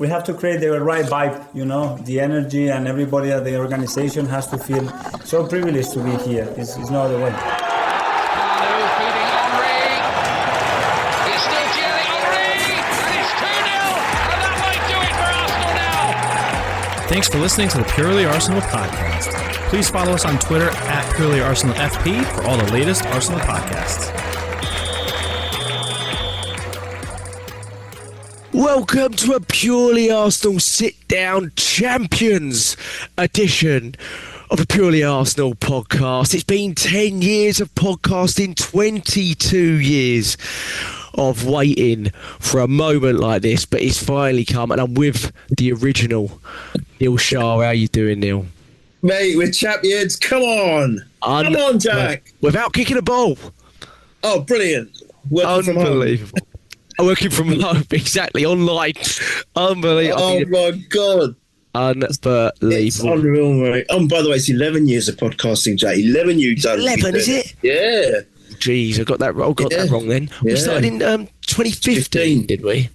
we have to create the right vibe, you know, the energy, and everybody at the organization has to feel so privileged to be here. It's no other way. Thanks for listening to the Purely Arsenal podcast. Please follow us on Twitter at Purely Arsenal FP for all the latest Arsenal podcasts. Welcome to a Purely Arsenal sit-down champions edition of the Purely Arsenal podcast. It's been 10 years of podcasting, 22 years of waiting for a moment like this, but it's finally come, and I'm with the original Neil Shah. How you doing, Neil? Mate, we're champions. Come on. Come on, Jack. Without kicking a ball. Oh, brilliant. Working Unbelievable. Working from home, exactly, online. Unbelievable. Oh, my God. Unbelievable. It's unreal, mate. Oh, by the way, it's 11 years of podcasting, Jack. 11 you've done. 11, is it? Yeah. Jeez, I got that wrong then. We started in 2015, did we?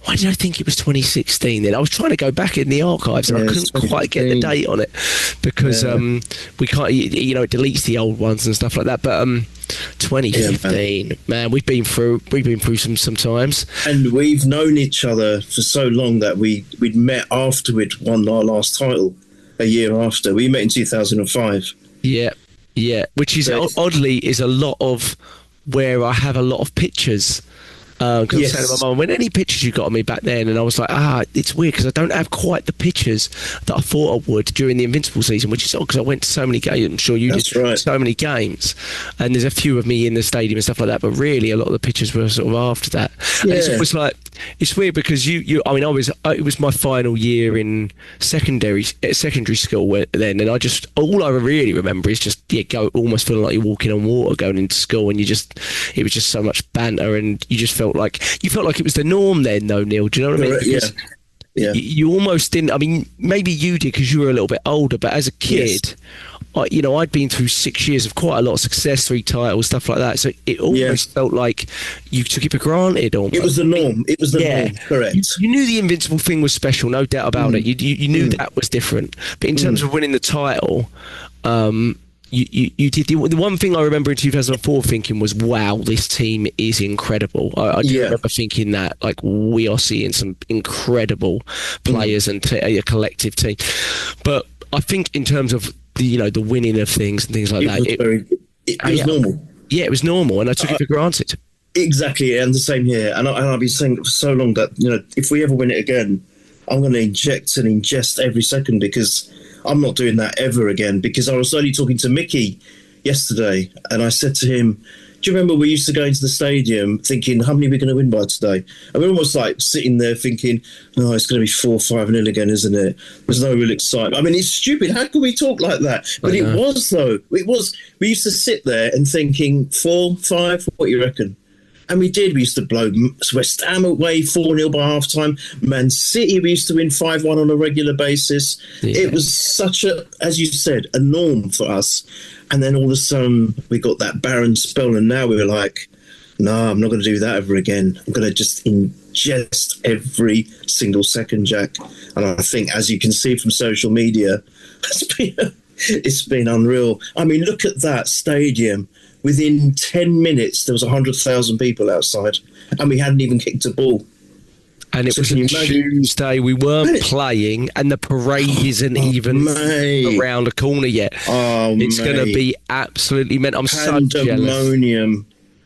Why did I think it was 2016 then? I was trying to go back in the archives and I couldn't quite get the date on it because we can't, you know, it deletes the old ones and stuff like that. But 2015, man, we've been through some times. And we've known each other for so long that we'd met after we'd won our last title a year after. We met in 2005. Yeah, which is oddly is a lot of where I have a lot of pictures. Because I was saying to my mum, when any pictures you got of me back then, and I was like, it's weird because I don't have quite the pictures that I thought I would during the Invincible season, which is odd because I went to so many games. I'm sure you did so many games, and there's a few of me in the stadium and stuff like that. But really, a lot of the pictures were sort of after that. And it's almost like it's weird because it was my final year in secondary school then, and all I really remember is just almost feeling like you're walking on water going into school, and it was just so much banter, and you just felt like it was the norm then, though, Neil. Do you know what I mean? Because you almost didn't. I mean, maybe you did because you were a little bit older, but as a kid, I'd been through 6 years of quite a lot of success, 3 titles, stuff like that. So it almost felt like you took it for granted. Almost. It was the norm. Norm. Correct. You knew the Invincible thing was special, no doubt about it. You knew that was different. But in terms of winning the title, you did the one thing I remember in 2004 thinking was, wow, this team is incredible. I do remember thinking that, like, we are seeing some incredible players and a collective team. But I think in terms of the winning of things and things like that, it was normal. Yeah, it was normal, and I took it for granted. Exactly, and the same here. And I've been saying for so long that if we ever win it again, I'm going to inject and ingest every second, because I'm not doing that ever again. Because I was only talking to Mickey yesterday, and I said to him, do you remember we used to go into the stadium thinking, how many are we going to win by today? And we're almost like sitting there thinking, no, it's going to be 4-5-0 again, isn't it? There's no real excitement. I mean, it's stupid. How can we talk like that? But it was, though. It was. We used to sit there and thinking, 4-5, what do you reckon? And we did. We used to blow West Ham away 4-0 by half-time. Man City, we used to win 5-1 on a regular basis. Yeah. It was such as you said, a norm for us. And then all of a sudden, we got that barren spell, and now we were like, no, I'm not going to do that ever again. I'm going to just ingest every single second, Jack. And I think, as you can see from social media, it's been unreal. I mean, look at that stadium. Within 10 minutes, there was 100,000 people outside, and we hadn't even kicked a ball. And it was a Tuesday. We weren't playing, and the parade isn't even around the corner yet. It's going to be absolutely mental. I'm so jealous.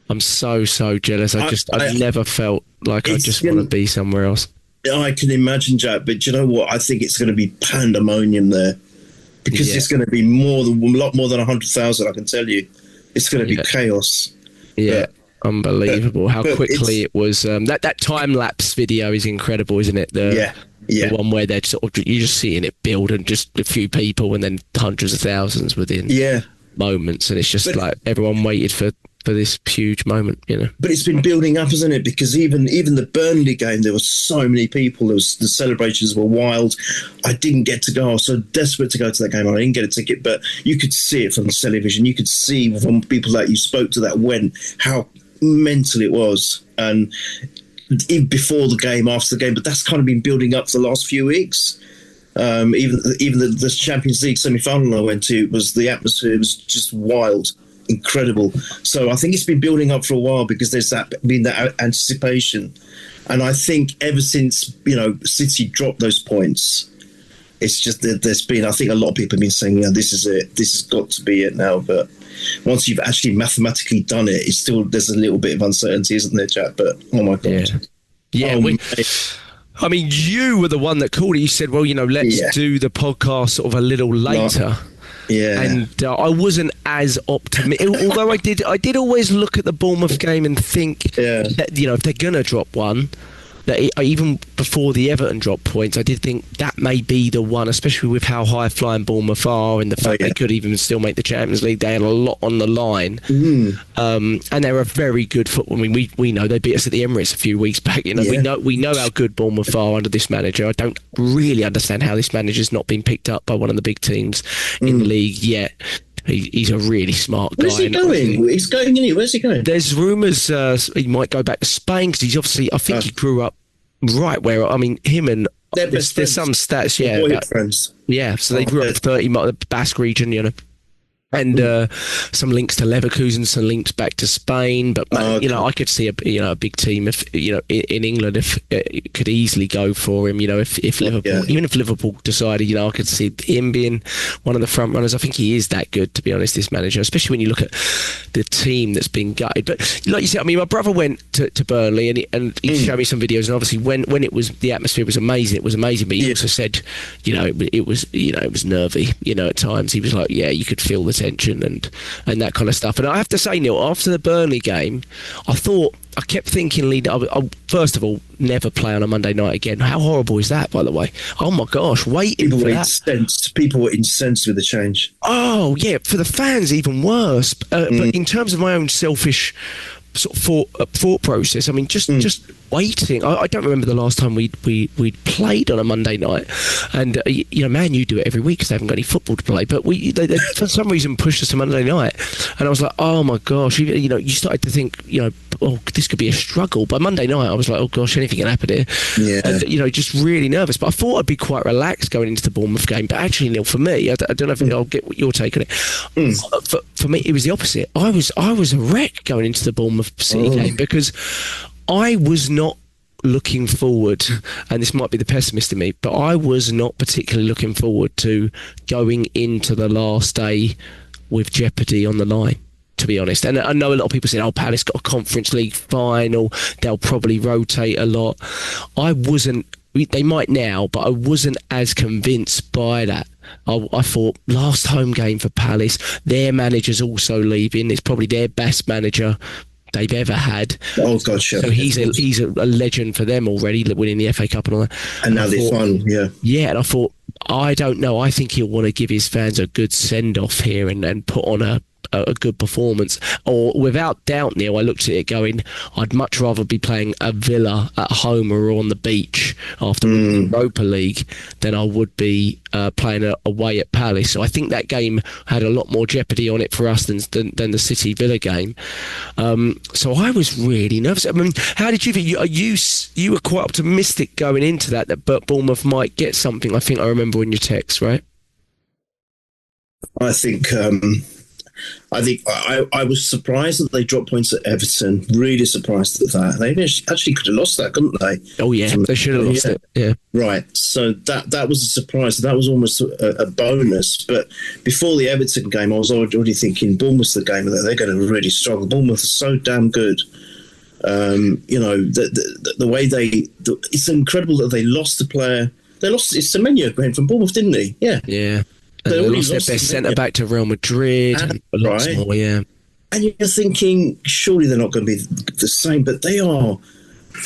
I'm so jealous. I've never felt like I just want to be somewhere else. I can imagine, Jack, but you know what? I think it's going to be pandemonium there, because it's going to be a lot more than 100,000. I can tell you, it's going to be chaos. Yeah. Unbelievable how quickly it was. That time lapse video is incredible, isn't it? The one where they're you're just seeing it build, and just a few people, and then hundreds of thousands within moments, and it's just like everyone waited for this huge moment, But it's been building up, hasn't it? Because even the Burnley game, there were so many people. The celebrations were wild. I didn't get to go. I was so desperate to go to that game. I didn't get a ticket, but you could see it from the television. You could see from people that you spoke to that went how mental it was. And even before the game, after the game, but that's kind of been building up for the last few weeks. Even the Champions League semi-final I went to, the atmosphere was just wild, incredible. So I think it's been building up for a while because there's been that anticipation, and I think ever since City dropped those points, it's just that there's been. I think a lot of people have been saying, this is it. This has got to be it now. But once you've actually mathematically done it, it's still there's a little bit of uncertainty, isn't there, Jack? But oh my god, I mean, you were the one that called it. You said, well, let's do the podcast sort of a little later. Yeah. And I wasn't as optimistic. Although I did always look at the Bournemouth game and think that, if they're going to drop one, that even before the Everton drop points, I did think that may be the one, especially with how high-flying Bournemouth are and the fact they could even still make the Champions League. They had a lot on the line. And they're a very good football. I mean, we know they beat us at the Emirates a few weeks back. We know how good Bournemouth are under this manager. I don't really understand how this manager's not been picked up by one of the big teams in the league yet. He's a really smart guy. Where's he going? He's going in here. Where's he going? There's rumours he might go back to Spain because he's obviously, I think he grew up right where, I mean, him and there's some stats, friends. Yeah, so they grew up 30 the Basque region, and some links to Leverkusen, some links back to Spain. But I could see a big team if in England if it could easily go for him. If Liverpool, even if Liverpool decided, I could see him being one of the front runners. I think he is that good, to be honest. This manager, especially when you look at the team that's been gutted. But like you said, I mean, my brother went to Burnley and he showed me some videos, and obviously when it was the atmosphere was amazing. It was amazing, but he also said, it was nervy. At times he was like, you could feel the tension and that kind of stuff. And I have to say, Neil, after the Burnley game, I kept thinking, first of all, never play on a Monday night again. How horrible is that, by the way? Oh my gosh, waiting for that. People were incensed with the change. Oh yeah, for the fans even worse. But in terms of my own selfish sort of thought process, I mean, just waiting. I don't remember the last time we'd played on a Monday night, and Man U do it every week because they haven't got any football to play. But they for some reason pushed us to Monday night, and I was like, oh my gosh, you started to think, this could be a struggle. By Monday night, I was like, oh gosh, anything can happen here. Yeah. And just really nervous. But I thought I'd be quite relaxed going into the Bournemouth game. But actually, Neil, for me, I don't know if I'll get your take on it. For me, it was the opposite. I was a wreck going into the Bournemouth City game because I was not looking forward, and this might be the pessimist in me, but I was not particularly looking forward to going into the last day with jeopardy on the line, to be honest. And I know a lot of people say, Palace got a Conference League final, they'll probably rotate a lot. I wasn't, they might now, but I wasn't as convinced by that. I thought, last home game for Palace, their manager's also leaving, it's probably their best manager they've ever had. Oh god, sure. So he's a legend for them already, winning the FA Cup and all that. And now they've won, and I thought, I don't know, I think he'll want to give his fans a good send off here and put on a good performance. Or without doubt, Neil, I looked at it going, I'd much rather be playing a Villa at home or on the beach after the Europa League than I would be playing away at Palace. So I think that game had a lot more jeopardy on it for us than the City Villa game. So I was really nervous. I mean, how did you think? You were quite optimistic going into that Bournemouth might get something. I think I remember in your text, right? I was surprised that they dropped points at Everton. Really surprised at that. They actually could have lost that, couldn't they? Oh yeah, they should have lost it. Yeah, right. So that was a surprise. That was almost a bonus. But before the Everton game, I was already thinking Bournemouth's the game that they're going to really struggle. Bournemouth is so damn good. The way it's incredible that they lost the player. They lost. It's Semenyo going from Bournemouth, didn't he? Yeah. Yeah. They lost their best centre-back to Real Madrid. And lots more, yeah. And you're thinking, surely they're not going to be the same, but they are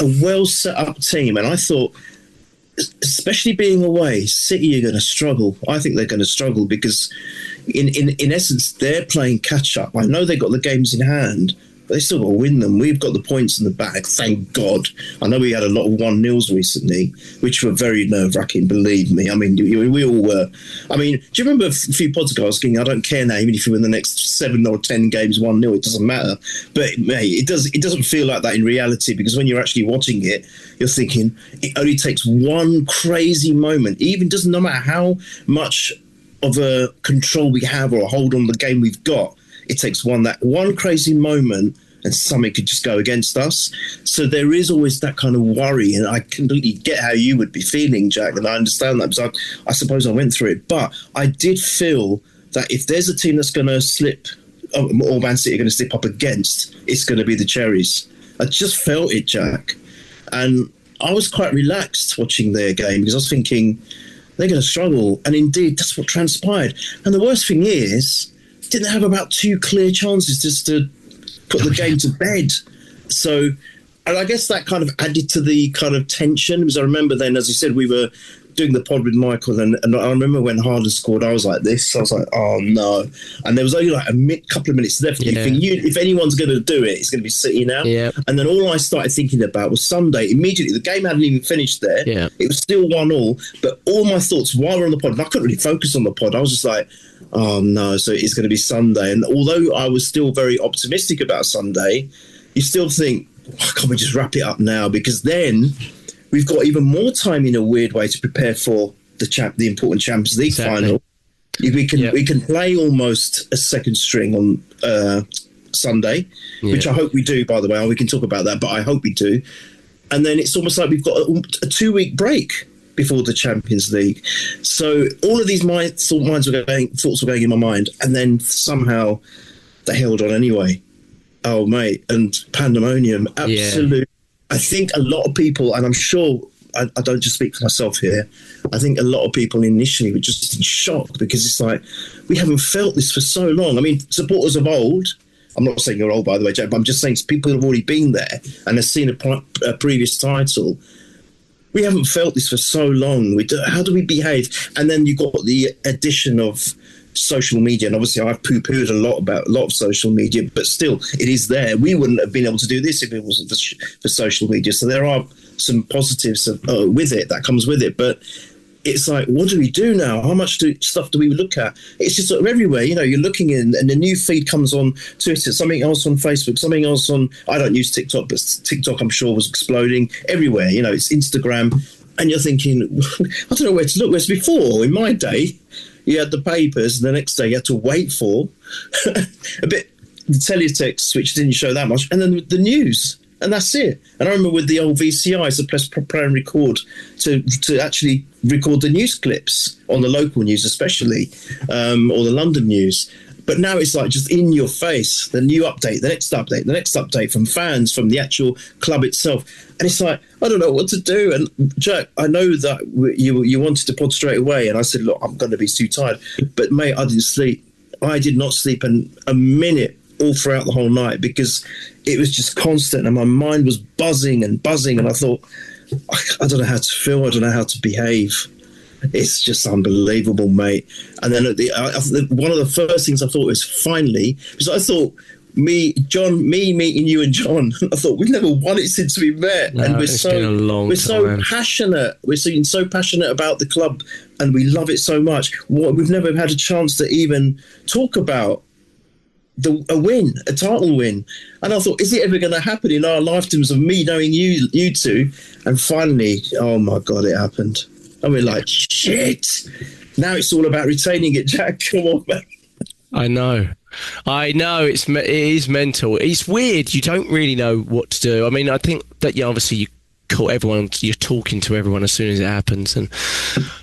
a well-set-up team. And I thought, especially being away, City are going to struggle. I think they're going to struggle because, in essence, they're playing catch-up. I know they've got the games in hand, But they still got to win them. We've got the points in the bag, thank God. I know we had a lot of 1-0s recently, which were very nerve-wracking, believe me. I mean, we all were. I mean, do you remember a few pods ago I was thinking, I don't care now, even if you win the next 7 or 10 games 1-0, it doesn't matter. But, mate, it doesn't feel like that in reality, because when you're actually watching it, you're thinking it only takes one crazy moment, no matter how much of a control we have or a hold on the game we've got, it takes one crazy moment and something could just go against us. So there is always that kind of worry, and I completely get how you would be feeling, Jack, and I understand that because I suppose I went through it. But I did feel that if there's a team that's going to slip, or Man City are going to slip up against, it's going to be the Cherries. I just felt it, Jack. And I was quite relaxed watching their game because I was thinking they're going to struggle. And indeed, that's what transpired. And the worst thing is, didn't have about 2 clear chances just to put the game to bed. So, and I guess that kind of added to the kind of tension, because I remember then, as you said, we were doing the pod with Michael, and I remember when Harden scored, I was like this. I was like, oh no. And there was only like a couple of minutes left. You think, if anyone's going to do it, it's going to be City now. Yeah. And then all I started thinking about was Sunday. Immediately, the game hadn't even finished there. Yeah. It was still 1-1. But all my thoughts while we're on the pod, and I couldn't really focus on the pod, I was just like, oh no, so it's going to be Sunday. And although I was still very optimistic about Sunday, you still think, oh, can't we just wrap it up now? Because then we've got even more time in a weird way to prepare for the important Champions League final. We can play almost a second string on Sunday, which I hope we do, by the way. We can talk about that, but I hope we do. And then it's almost like we've got a 2-week break before the Champions League. So all of these thoughts were going in my mind, and then somehow they held on anyway. Oh, mate, and pandemonium, absolute. Yeah. I think a lot of people, and I'm sure I don't just speak for myself here, I think a lot of people initially were just in shock, because it's like, we haven't felt this for so long. I mean, supporters of old, I'm not saying you're old, by the way, Jack, but I'm just saying people who have already been there and have seen a previous title. We haven't felt this for so long. How do we behave? And then you got the addition of social media, and obviously I've poo-pooed a lot of social media, but still, it is there. We wouldn't have been able to do this if it wasn't for social media. So there are some positives with it that comes with it, but it's like, what do we do now? How much stuff do we look at? It's just sort of everywhere. You know, you're looking in, and the new feed comes on Twitter, something else on Facebook, something else on. I don't use TikTok, but TikTok, I'm sure, was exploding everywhere. You know, it's Instagram, and you're thinking, I don't know where to look. Whereas before, in my day, you had the papers, and the next day you had to wait for a bit the teletext, which didn't show that much, and then the news. And that's it. And I remember with the old VCIs, the press play and record, to actually record the news clips on the local news, especially, or the London news. But now it's like just in your face, the new update, the next update from fans, from the actual club itself. And it's like, I don't know what to do. And Jack, I know that you wanted to pod straight away. And I said, look, I'm going to be too tired. But mate, I didn't sleep. I did not sleep a minute all throughout the whole night, because it was just constant, and my mind was buzzing, and I thought, I don't know how to feel, I don't know how to behave. It's just unbelievable, mate. And then one of the first things I thought was, finally, because I thought me meeting you and John, I thought, we've never won it since we met. No, and we're so passionate. We're so passionate about the club, and we love it so much. We've never had a chance to even talk about a title win. And I thought, is it ever going to happen in our lifetimes of me knowing you two? And finally, oh my God, it happened. And we're like, shit. Now it's all about retaining it, Jack. Come on, man. I know. It is mental. It's weird. You don't really know what to do. I mean, I think that obviously you call everyone. You're talking to everyone as soon as it happens, and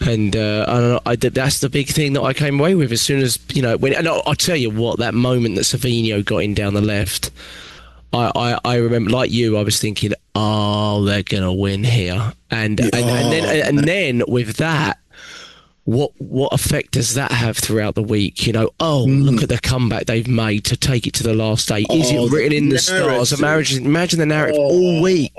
I don't know. That's the big thing that I came away with as soon as And I'll tell you what, that moment that Savinho got in down the left, I remember, like you, I was thinking, oh, they're gonna win here, and then with that. What effect does that have throughout the week? Look at the comeback they've made to take it to the last day. Is it written in the stars? Imagine the narrative all week.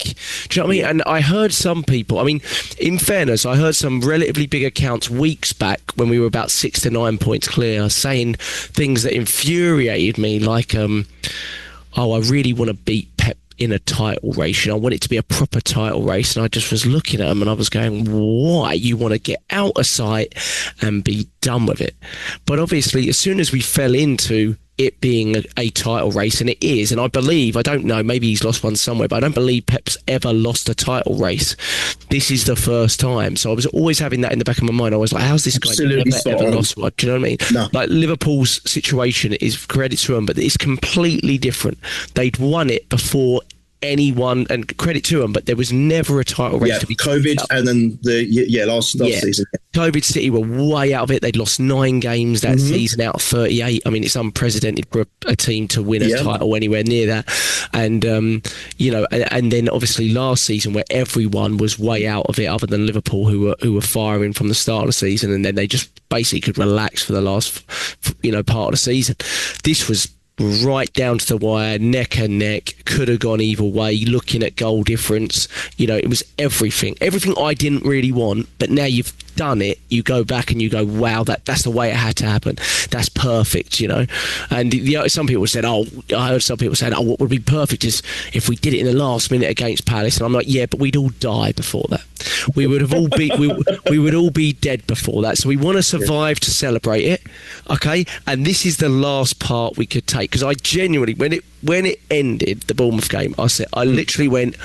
Do you know what I mean? And I heard some people, I mean, in fairness, I heard some relatively big accounts weeks back when we were about 6 to 9 points clear, saying things that infuriated me, like, oh, I really want to beat Pep in a title race, and I want it to be a proper title race. And I just was looking at him and I was going, why? You want to get out of sight and be done with it. But obviously, as soon as we fell into it being a title race, and it is, and I believe, I don't know, maybe he's lost one somewhere, but I don't believe Pep's ever lost a title race. This is the first time. So I was always having that in the back of my mind. I was like, how's this guy never lost one? Do you know what I mean? No. Like, Liverpool's situation is, credit to them, but it's completely different. They'd won it before anyone, and credit to them, but there was never a title race to be COVID and then last season. COVID City were way out of it. They'd lost 9 games that season out of 38. I mean, it's unprecedented for a team to win a title anywhere near that. And and then obviously last season, where everyone was way out of it other than Liverpool, who were firing from the start of the season, and then they just basically could relax for the last part of the season. This was right down to the wire, neck and neck, could have gone either way, looking at goal difference. It was everything I didn't really want, but now you've done it, you go back and you go, wow, that's the way it had to happen. That's perfect, And some people said, I heard some people saying, what would be perfect is if we did it in the last minute against Palace. And I'm like, yeah, but we'd all die before that. We would have all be we would all be dead before that. So we want to survive to celebrate it, okay? And this is the last part we could take, because I genuinely, when it ended, the Bournemouth game, I literally went,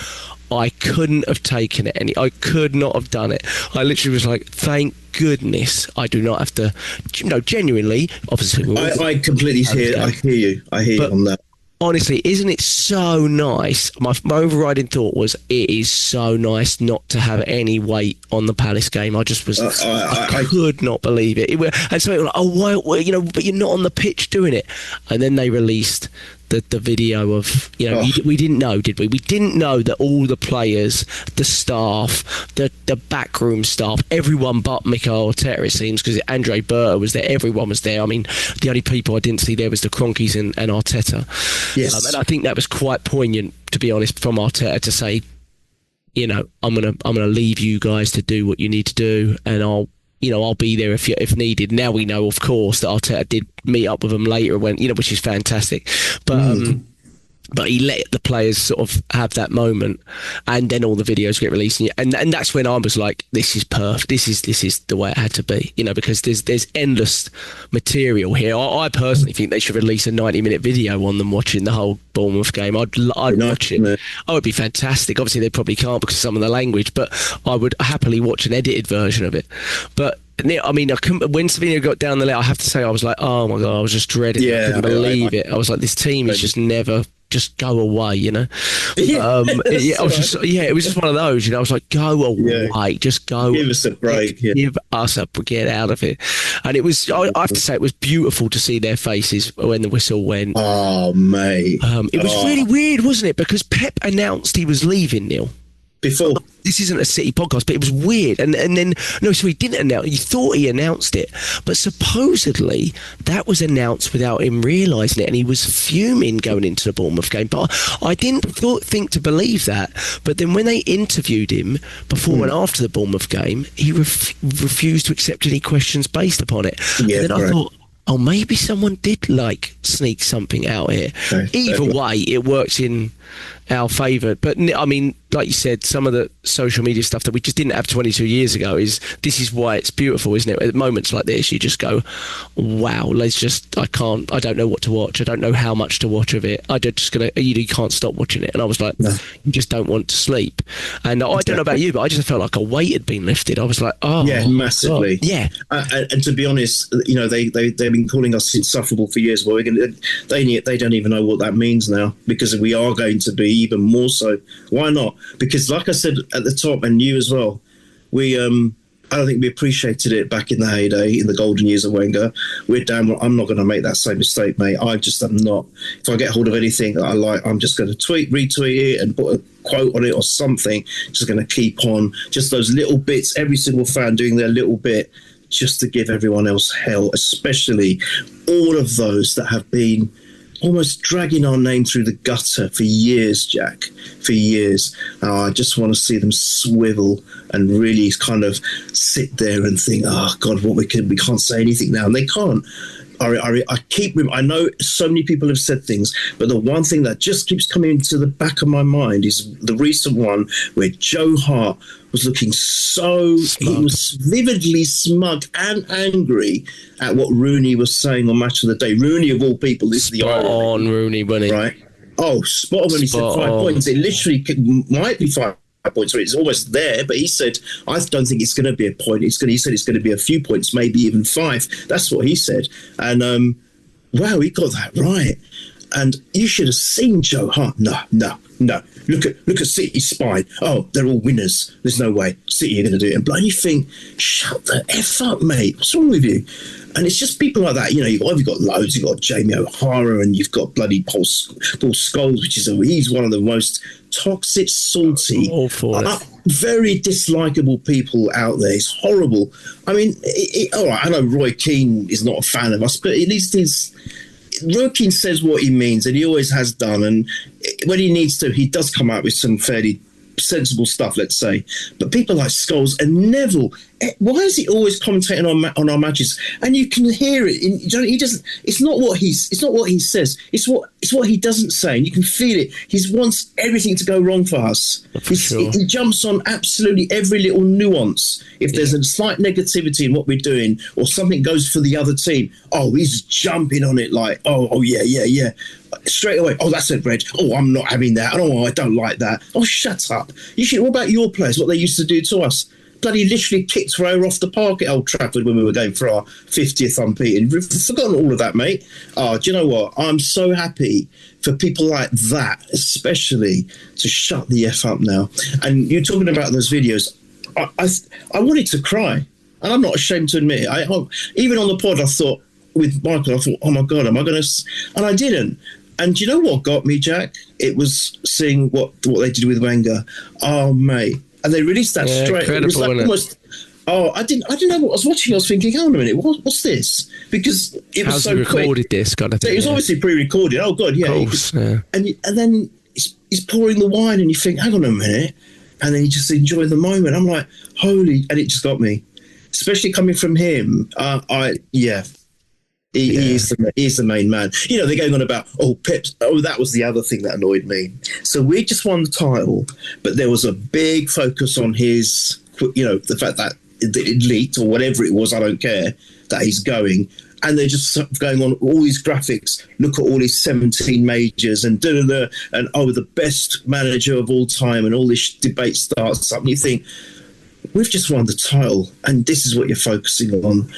I couldn't have taken it I could not have done it. I literally was like, thank goodness I do not have to, genuinely, obviously. I completely I hear you on that. Honestly, isn't it so nice? My overriding thought was, it is so nice not to have any weight on the Palace game. I just was, I could not believe it. And so it was like, why, but you're not on the pitch doing it. And then they released the video of, we didn't know, did we? We didn't know that all the players, the staff, the backroom staff, everyone but Mikel Arteta, it seems, because Andre Berta was there, everyone was there. I mean, the only people I didn't see there was the Cronkies and Arteta. Yes. And I think that was quite poignant, to be honest, from Arteta to say, I'm gonna leave you guys to do what you need to do, and I'll be there if needed. Now we know, of course, that Arteta did meet up with them later when, which is fantastic. But he let the players sort of have that moment, and then all the videos get released, and that's when I was like, this is perfect. This is the way it had to be, because there's endless material here. I personally think they should release a 90-minute video on them watching the whole Bournemouth game. I'd watch it. Oh, it'd be fantastic. Obviously, they probably can't because of some of the language, but I would happily watch an edited version of it. But I mean, when Savino got down the lane, I have to say, I was like, oh my God, I was just dreading it. I couldn't believe it. I was like, this team is just never just go away, it was just one of those, I was like, go away, just go, give us a break, give us a get out of it. And it was, I have to say, it was beautiful to see their faces when the whistle went. Oh mate, it was really weird, wasn't it? Because Pep announced he was leaving, Neil. Before. This isn't a City podcast, but it was weird. And then, no, so he didn't announce. You thought he announced it, but supposedly that was announced without him realising it, and he was fuming going into the Bournemouth game. But I didn't think to believe that. But then when they interviewed him before and after the Bournemouth game, he refused to accept any questions based upon it. Yeah, and then I thought, oh, maybe someone did sneak something out here. Either way, it works in our favour. But I mean, like you said, some of the social media stuff that we just didn't have 22 years ago this is why it's beautiful, isn't it? At moments like this, you just go, wow, I don't know what to watch. I don't know how much to watch of it. You can't stop watching it. And I was like, no. You just don't want to sleep. And I don't know about you, but I just felt like a weight had been lifted. I was like, oh. Yeah, massively. God. Yeah. And to be honest, they've been calling us insufferable for years. Well, they don't even know what that means now, because we are going to be even more so. Why not? Because like I said at the top, and you as well, we I don't think we appreciated it back in the heyday, in the golden years of Wenger. We're damn well, I'm not going to make that same mistake, mate. I just am not. If I get hold of anything that I like, I'm just going to retweet it and put a quote on it or something. Just going to keep on just those little bits, every single fan doing their little bit, just to give everyone else hell, especially all of those that have been almost dragging our name through the gutter for years, Jack, for years. I just want to see them swivel and really kind of sit there and think, oh God, we can't say anything now. And they can't. I know so many people have said things, but the one thing that just keeps coming into the back of my mind is the recent one where Joe Hart was looking so smug. He was vividly smug and angry at what Rooney was saying on Match of the Day. Rooney, of all people, this is the irony. On Rooney, wasn't he? Right? Oh, spot on when he said 5 points. It literally might be 5 points, so it's almost there, but he said, I don't think it's going to be a point. He said it's going to be a few points, maybe even 5. That's what he said. And wow, he got that right. And you should have seen Joe Hart. No. Look at City's spine. Oh, they're all winners. There's no way City are going to do it. And bloody think, shut the F up, mate. What's wrong with you? And it's just people like that. You know, you've got loads. You've got Jamie O'Hara, and you've got bloody Paul Scholes, he's one of the most toxic, salty, very dislikable people out there. It's horrible. I mean, all right, I know Roy Keane is not a fan of us, but at least Roy Keane says what he means, and he always has done. And when he needs to, he does come out with some fairly sensible stuff, let's say. But people like Scholes and Neville, why is he always commentating on our matches? And you can hear it. He doesn't. It's not what he says. It's what he doesn't say, and you can feel it. He wants everything to go wrong for us. He jumps on absolutely every little nuance. If there's a slight negativity in what we're doing, or something goes for the other team, he's jumping on it like, yeah. Straight away, that's a red. I'm not having that. I don't like that. Shut up. What about your players? What they used to do to us? Bloody literally kicked Rowe off the park at Old Trafford when we were going for our 50th unbeaten. We've forgotten all of that, mate. Do you know what? I'm so happy for people like that, especially, to shut the F up now. And you're talking about those videos. I wanted to cry, and I'm not ashamed to admit it. Even on the pod, I thought, with Michael, I thought, oh my God, am I going to... And I didn't. And do you know what got me, Jack? It was seeing what they did with Wenger. Oh, mate. And they released that straight. It was like almost... I didn't know what I was watching. I was thinking, hold on a minute, what's this? Because it was so quick. Recorded this kind of thing. It was obviously pre-recorded. Oh, God, yeah. Of course, yeah. And then he's pouring the wine and you think, hang on a minute. And then you just enjoy the moment. I'm like, holy... And it just got me. Especially coming from him. He is the main man. You know, they're going on about, Pep. That was the other thing that annoyed me. So we just won the title, but there was a big focus on his, the fact that it leaked or whatever it was, I don't care, that he's going. And they're just going on all these graphics. Look at all his 17 majors and and the best manager of all time, and all this debate starts up. And you think, we've just won the title, and this is what you're focusing on.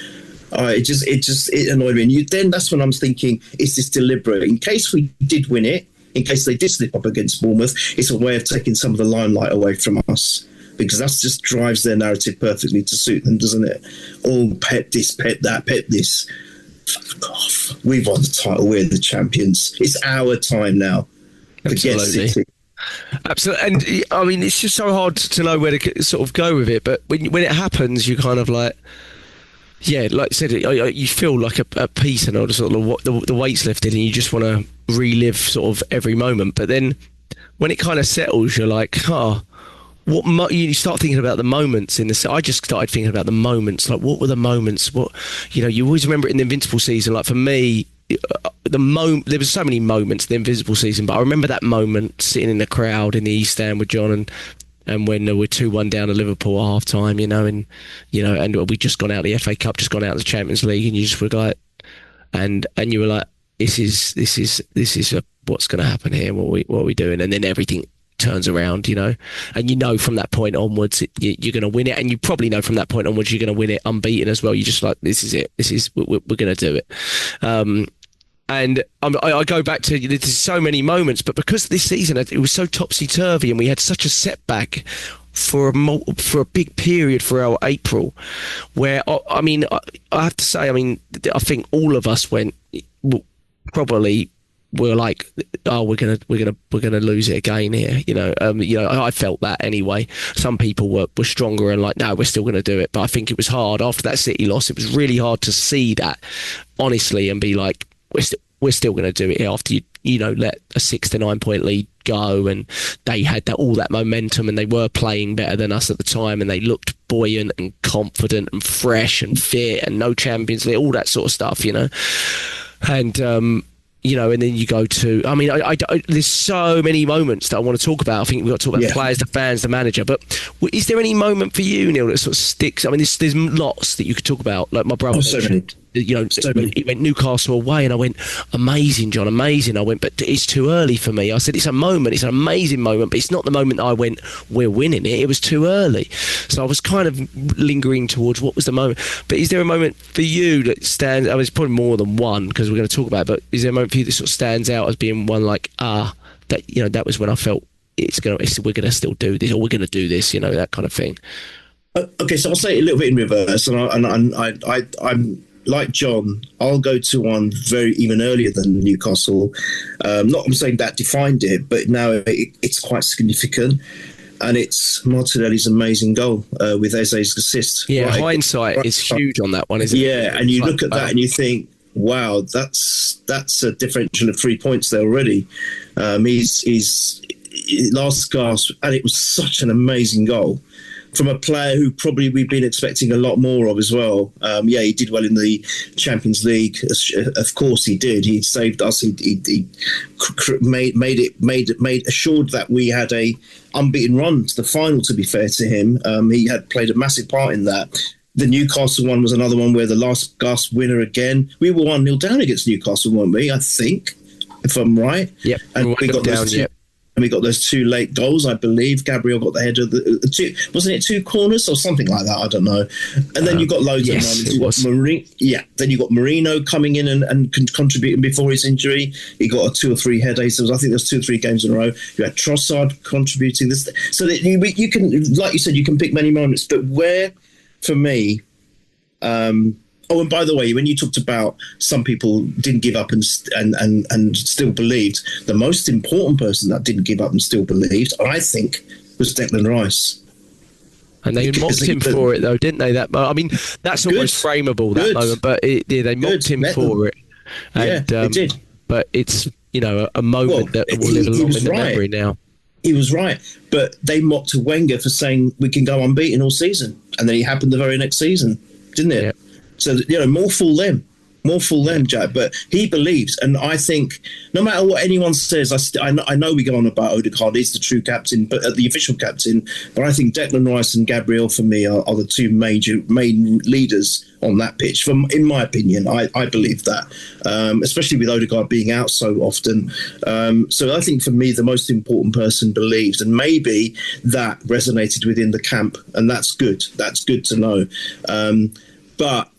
It annoyed me. And then that's when I'm thinking, is this deliberate? In case we did win it, in case they did slip up against Bournemouth, it's a way of taking some of the limelight away from us, because that just drives their narrative perfectly to suit them, doesn't it? Pep this, Pep that, Pep this. Fuck off. We've won the title. We're the champions. It's our time now. Forget City. Absolutely. And I mean, it's just so hard to know where to sort of go with it. But when it happens, you kind of like... Yeah, like I said, you feel like a piece and all the sort of the weight's lifted, and you just want to relive sort of every moment. But then when it kind of settles, you're like, you start thinking about the moments in the... I just started thinking about the moments. Like, what were the moments? You always remember it in the Invincible season. Like, for me, there were so many moments in the Invincible season, but I remember that moment sitting in the crowd in the East Stand with John and when we're 2-1 down to Liverpool at half time, and we just gone out of the FA Cup, just gone out of the Champions League, and you just were like, and you were like, this is what's going to happen here. What are we doing? And then everything turns around, and from that point onwards, you're going to win it, and you probably know from that point onwards you're going to win it unbeaten as well. You're just like, this is it. We're going to do it. And I go back to, there's so many moments, but because this season it was so topsy-turvy and we had such a setback for a big period for our April, where I have to say, I think all of us were like, we're gonna lose it again here. I felt that anyway. Some people were stronger and like, no, we're still gonna do it. But I think it was hard after that City loss. It was really hard to see that honestly and be like, we're still going to do it after you let a 6 to 9 point lead go, and they had all that momentum, and they were playing better than us at the time, and they looked buoyant and confident and fresh and fit and no Champions League, all that sort of stuff, and and then you go to, I there's so many moments that I want to talk about. I think we've got to talk about the players, the fans, the manager. But is there any moment for you, Neil, that sort of sticks? I mean, there's lots that you could talk about. Like my brother mentioned, he went Newcastle away, and I went, amazing, John, amazing. I went, but it's too early for me. I said, it's a moment, it's an amazing moment, but it's not the moment that I went, we're winning it. It was too early. So I was kind of lingering towards what was the moment. But is there a moment for you that stands, it's probably more than one, because we're going to talk about it, but is there a moment for you that sort of stands out as being one like, that was when I felt we're going to still do this, or we're going to do this, that kind of thing? Okay, so I'll say it a little bit in reverse, and I'm like John, I'll go to one even earlier than Newcastle. I'm saying that defined it, but now it's quite significant. And it's Martinelli's amazing goal with Eze's assist. Yeah, right? Hindsight is huge on that one, isn't it? Yeah, and you look at that and you think, wow, that's a differential of 3 points there already. He's last gasp, and it was such an amazing goal from a player who probably we've been expecting a lot more of as well. He did well in the Champions League. Of course he did. He saved us. He assured that we had a unbeaten run to the final, to be fair to him. He had played a massive part in that. The Newcastle one was another one where the last gasp winner again. We were 1-0 down against Newcastle, weren't we? I think, if I'm right. Yep. And we got those two. And we got those 2 late goals, I believe. Gabriel got the header of the 2. Wasn't it 2 corners or something like that? I don't know. And then you got loads of moments. Then you got Marino coming in and contributing before his injury. He got a 2 or 3 headers. I think there's 2 or 3 games in a row. You had Trossard contributing this. So that you can, like you said, you can pick many moments. But where, for me, and by the way, when you talked about some people didn't give up and still believed, the most important person that didn't give up and still believed, I think, was Declan Rice. And they mocked him for it, though, didn't they? That's almost frameable, that moment. But they mocked him for it. And, they did. But it's a moment that will live along in the memory now. He was right, but they mocked Wenger for saying we can go unbeaten all season, and then it happened the very next season, didn't it? Yeah. So, more fool them, Jack. But he believes, and I think no matter what anyone says, I know we go on about Odegaard, he's the true captain, but the official captain. But I think Declan Rice and Gabriel, for me, are the 2 main leaders on that pitch. In my opinion, I believe that, especially with Odegaard being out so often. So I think for me, the most important person believed, and maybe that resonated within the camp, and that's good. That's good to know. But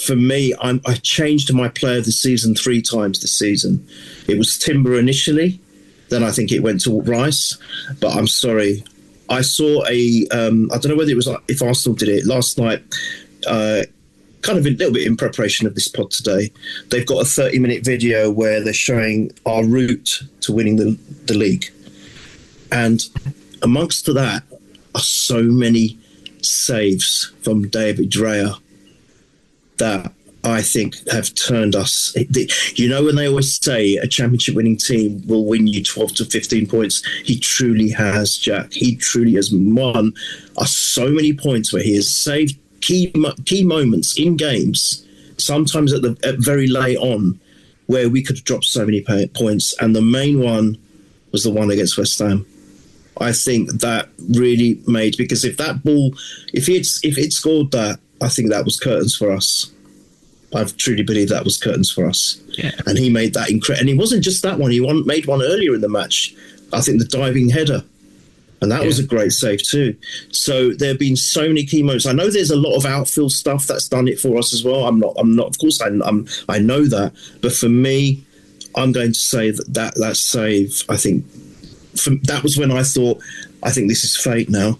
for me, I changed my player of the season 3 times this season. It was Timber initially, then I think it went to Rice. But I'm sorry, I saw I don't know whether it was if Arsenal did it last night, kind of a little bit in preparation of this pod today. They've got a 30-minute video where they're showing our route to winning the league. And amongst that are so many saves from David Raya that I think have turned us. When they always say a championship winning team will win you 12 to 15 points, he truly has, Jack. He truly has won us so many points where he has saved key moments in games, sometimes at very late on, where we could have dropped so many points. And the main one was the one against West Ham. I think that really made, because if that ball, if he'd scored that, I think that was curtains for us. I truly believe that was curtains for us. Yeah. And he made that incredible. And it wasn't just that one. He made one earlier in the match. I think the diving header. And that was a great save too. So there have been so many key moments. I know there's a lot of outfield stuff that's done it for us as well. I'm not, of course, I know that. But for me, I'm going to say that save, I think, that was when I thought, I think this is fate now.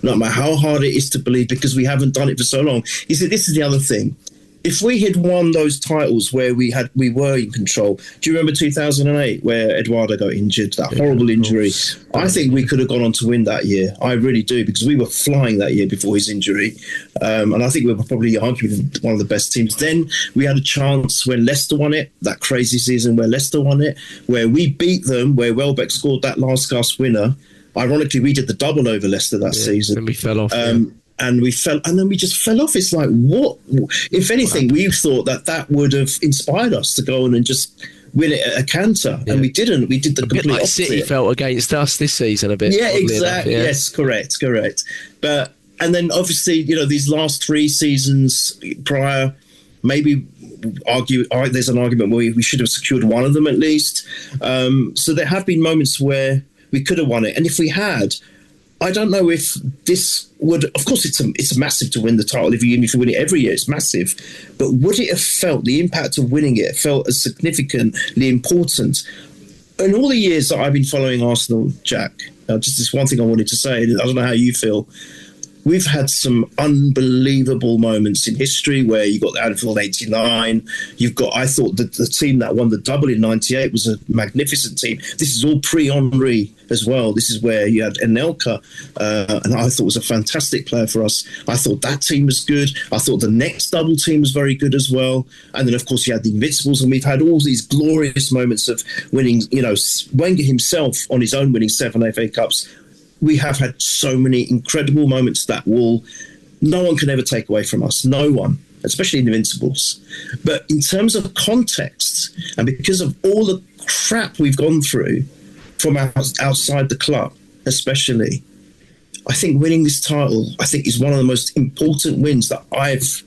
No matter how hard it is to believe, because we haven't done it for so long. You see, this is the other thing. if we had won those titles where we were in control, do you remember 2008 where Eduardo got injured, that horrible injury? I think we could have gone on to win that year. I really do, because we were flying that year before his injury. And I think we were probably arguably one of the best teams. Then we had a chance when Leicester won it, that crazy season where Leicester won it, where we beat them, where Welbeck scored that last gasp winner. Ironically, we did the double over Leicester that season. And we fell off. And then we just fell off. It's like, what? If anything, we thought that would have inspired us to go on and just win it at a canter, and we didn't. We did the complete opposite. City felt against us this season a bit. Yeah, exactly. Yes, correct. But and then obviously, these last 3 seasons prior, maybe there's an argument where we should have secured one of them at least. So there have been moments where we could have won it, and if we had, I don't know if this would. Of course, it's massive to win the title. If you win it every year, it's massive. But would it have felt the impact of winning it? Felt as significantly important in all the years that I've been following Arsenal, Jack? Just this one thing I wanted to say. I don't know how you feel. We've had some unbelievable moments in history where you got the Anfield 89. I thought that the team that won the double in 98 was a magnificent team. This is all pre-Henry as well. This is where you had Anelka, and I thought was a fantastic player for us. I thought that team was good. I thought the next double team was very good as well. And then, of course, you had the Invincibles, and we've had all these glorious moments of winning, Wenger himself on his own winning 7 FA Cups. We have had so many incredible moments that no one can ever take away from us. No one, especially in the Invincibles. But in terms of context, and because of all the crap we've gone through from outside the club, especially, I think winning this title, is one of the most important wins that I've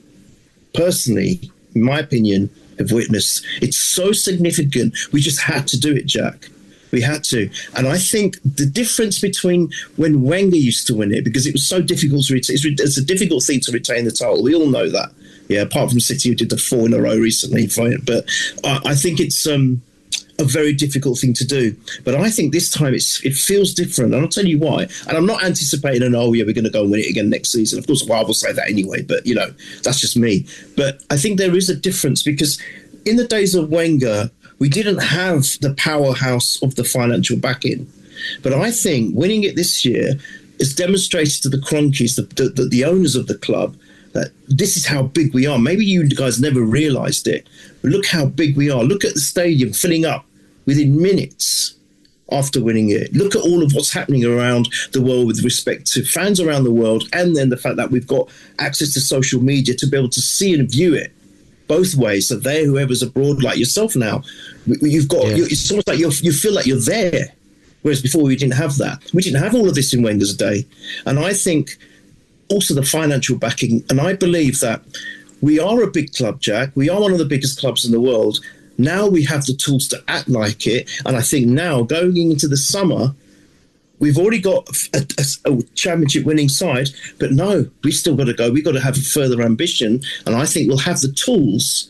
personally, in my opinion, have witnessed. It's so significant. We just had to do it, Jack. We had to. And I think the difference between when Wenger used to win it, because it was so difficult to retain, it's a difficult thing to retain the title. We all know that. Yeah, apart from City, who did the 4 in a row recently. But I think it's a very difficult thing to do. But I think this time it feels different. And I'll tell you why. And I'm not anticipating we're going to go and win it again next season. Of course, I will say that anyway. But, that's just me. But I think there is a difference, because in the days of Wenger, we didn't have the powerhouse of the financial backing. But I think winning it this year has demonstrated to the Cronkies, the owners of the club, that this is how big we are. Maybe you guys never realised it, but look how big we are. Look at the stadium filling up within minutes after winning it. Look at all of what's happening around the world with respect to fans around the world, and then the fact that we've got access to social media to be able to see and view it both ways. So whoever's abroad, like yourself now, you've got. It's almost like you feel like you're there, whereas before we didn't have that. We didn't have all of this in Wenger's day, and I think also the financial backing. And I believe that we are a big club, Jack. We are one of the biggest clubs in the world. Now we have the tools to act like it, and I think now going into the summer, we've already got a championship-winning side, but no, we've still got to go. We've got to have further ambition, and I think we'll have the tools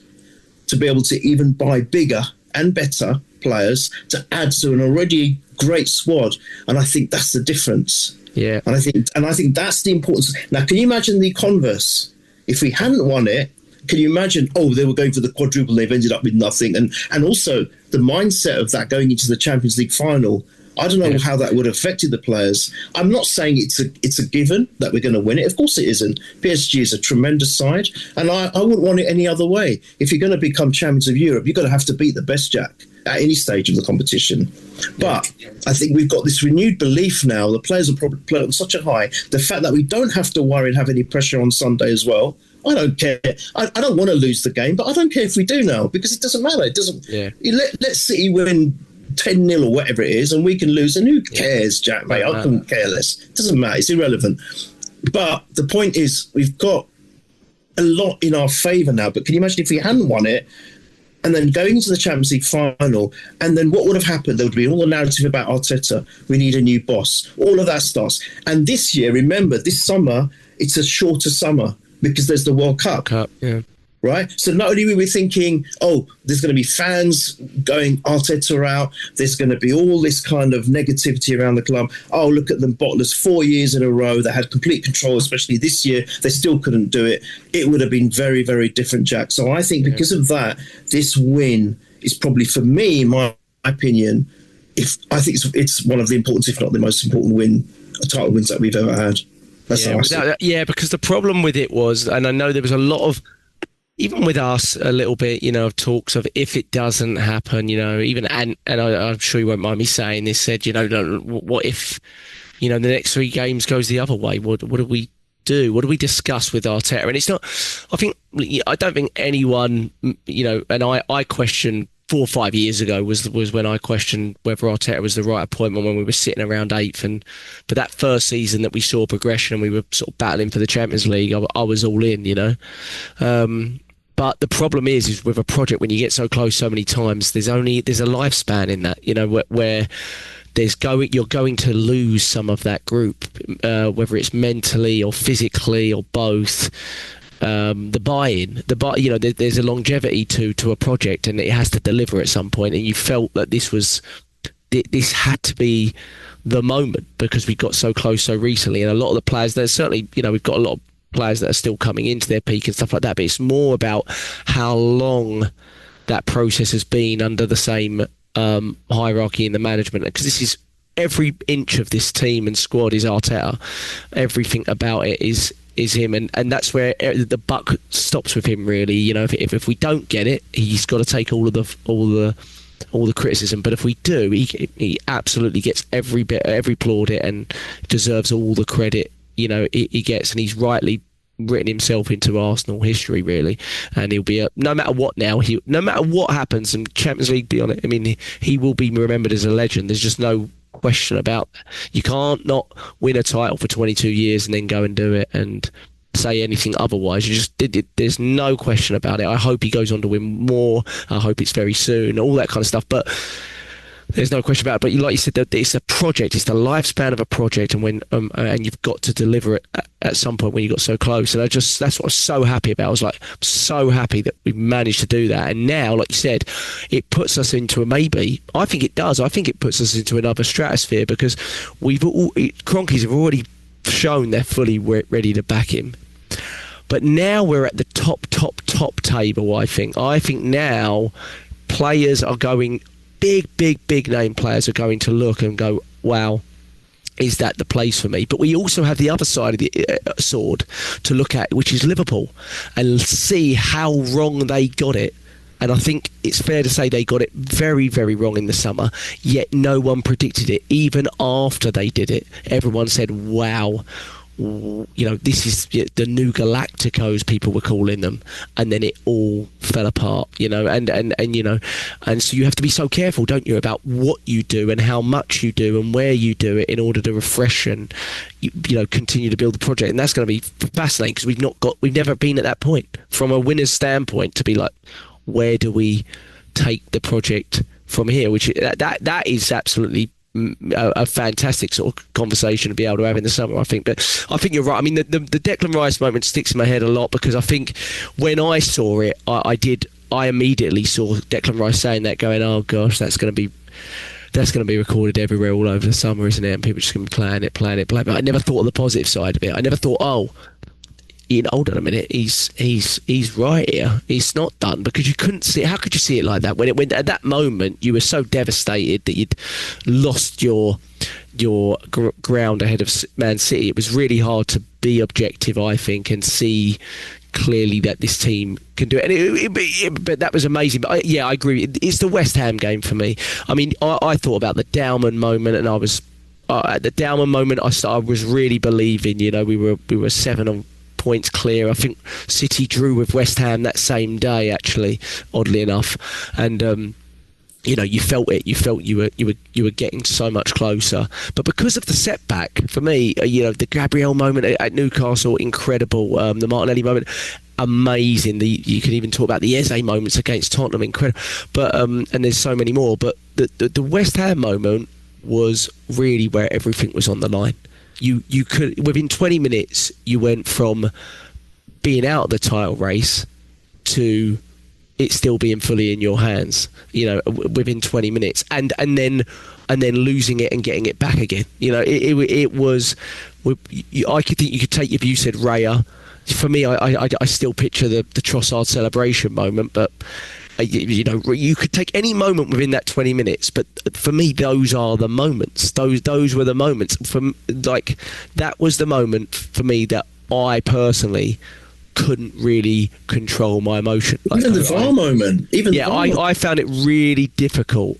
to be able to even buy bigger and better players to add to an already great squad, and I think that's the difference. Yeah, and I think that's the importance. Now, can you imagine the converse? If we hadn't won it, can you imagine? They were going for the quadruple. They've ended up with nothing, and also the mindset of that going into the Champions League final. I don't know how that would have affected the players. I'm not saying it's a given that we're going to win it. Of course it isn't. PSG is a tremendous side, and I wouldn't want it any other way. If you're going to become champions of Europe, you're going to have to beat the best, Jack, at any stage of the competition. But I think we've got this renewed belief now. The players are probably playing on such a high. The fact that we don't have to worry and have any pressure on Sunday as well. I don't care. I don't want to lose the game, but I don't care if we do now, because it doesn't matter. It doesn't. Yeah. Let City win 10-0 or whatever it is, and we can lose, and who cares, Jack, mate? I couldn't care less. It doesn't matter. It's irrelevant. But the point is, we've got a lot in our favour now. But can you imagine if we hadn't won it, and then going into the Champions League final, and then what would have happened? There would be all the narrative about Arteta. We need a new boss. All of that starts. And this year, remember, this summer, it's a shorter summer because there's the World Cup. Yeah. right? So not only were we thinking, oh, there's going to be fans going Arteta out, there's going to be all this kind of negativity around the club. Oh, look at them bottlers 4 years in a row that had complete control, especially this year. They still couldn't do it. It would have been very, very different, Jack. So I think because of that, this win is probably, for me, in my opinion, I think it's one of the important, if not the most important title wins that we've ever had. That's how I see it. Yeah, because the problem with it was, and I know there was a lot of, even with us, a little bit, of talks of if it doesn't happen, even, and I'm sure you won't mind me saying this, said, what if, the next 3 games goes the other way? What do we do? What do we discuss with Arteta? And it's not, I don't think anyone, and I questioned 4 or 5 years ago was when I questioned whether Arteta was the right appointment when we were sitting around 8th. But that first season that we saw progression and we were sort of battling for the Champions League, I was all in, But the problem is with a project, when you get so close so many times, there's a lifespan in that, where you're going to lose some of that group, whether it's mentally or physically or both. The buy-in, there's a longevity to a project, and it has to deliver at some point. And you felt that this had to be the moment because we got so close so recently. And a lot of the players, there's certainly, we've got a lot of players that are still coming into their peak and stuff like that. But it's more about how long that process has been under the same hierarchy in the management, because this is every inch of this team and squad is Arteta. Everything about it is him, and that's where the buck stops with him, really. If we don't get it, he's got to take all the criticism. But if we do, he absolutely gets every plaudit and deserves all the credit he gets, and he's rightly written himself into Arsenal history, really. And he'll be no matter what happens in Champions League, be on it. I mean, he will be remembered as a legend. There's just no question about that. You can't not win a title for 22 years and then go and do it and say anything otherwise. You just did it. There's no question about it. I hope he goes on to win more. I hope it's very soon, all that kind of stuff. But there's no question about it. But like you said, that it's a project. It's the lifespan of a project, and when and you've got to deliver it at some point when you got so close. And that's what I was so happy about. I was like, I'm so happy that we managed to do that. And now, like you said, it puts us into I think it does. I think it puts us into another stratosphere, because Cronkies have already shown they're fully ready to back him. But now we're at the top table. I think now players are going. Big name players are going to look and go, wow, is that the place for me? But we also have the other side of the sword to look at, which is Liverpool, and see how wrong they got it. And I think it's fair to say they got it very, very wrong in the summer, yet no one predicted it. Even after they did it, everyone said, wow, this is the new Galacticos, people were calling them, and then it all fell apart, and so you have to be so careful, don't you, about what you do and how much you do and where you do it in order to refresh and continue to build the project. And that's going to be fascinating, because we've never been at that point from a winner's standpoint to be like, where do we take the project from here? Which that is absolutely a fantastic sort of conversation to be able to have in the summer, I think. But I think you're right. I mean, the Declan Rice moment sticks in my head a lot, because I think when I saw it, I immediately saw Declan Rice saying that, going, oh gosh, that's going to be recorded everywhere all over the summer, isn't it? And people are just going to be playing it. But I never thought of the positive side of it. I never thought, hold on a minute, he's right here. It's not done, because you couldn't see it. How could you see it like that? When at that moment you were so devastated that you'd lost your ground ahead of Man City. It was really hard to be objective, I think, and see clearly that this team can do it. But that was amazing. But I agree. It's the West Ham game for me. I mean, I thought about the Dowman moment, and I was at the Dowman moment. I was really believing. We were 7 points clear. I think City drew with West Ham that same day, actually, oddly enough, and you felt it. You felt you were getting so much closer. But because of the setback, for me, the Gabriel moment at Newcastle, incredible. The Martinelli moment, amazing. You can even talk about the Eze moments against Tottenham, incredible. But and there's so many more. But the West Ham moment was really where everything was on the line. You could, within 20 minutes, you went from being out of the title race to it still being fully in your hands, within 20 minutes, and then losing it and getting it back again. It was. I could think you could take, if you said Raya. For me, I still picture the Trossard celebration moment, but you could take any moment within that 20 minutes. But for me, those are the moments. Those were the moments. That was the moment for me that I personally couldn't really control my emotion. Even the VAR moment. I found it really difficult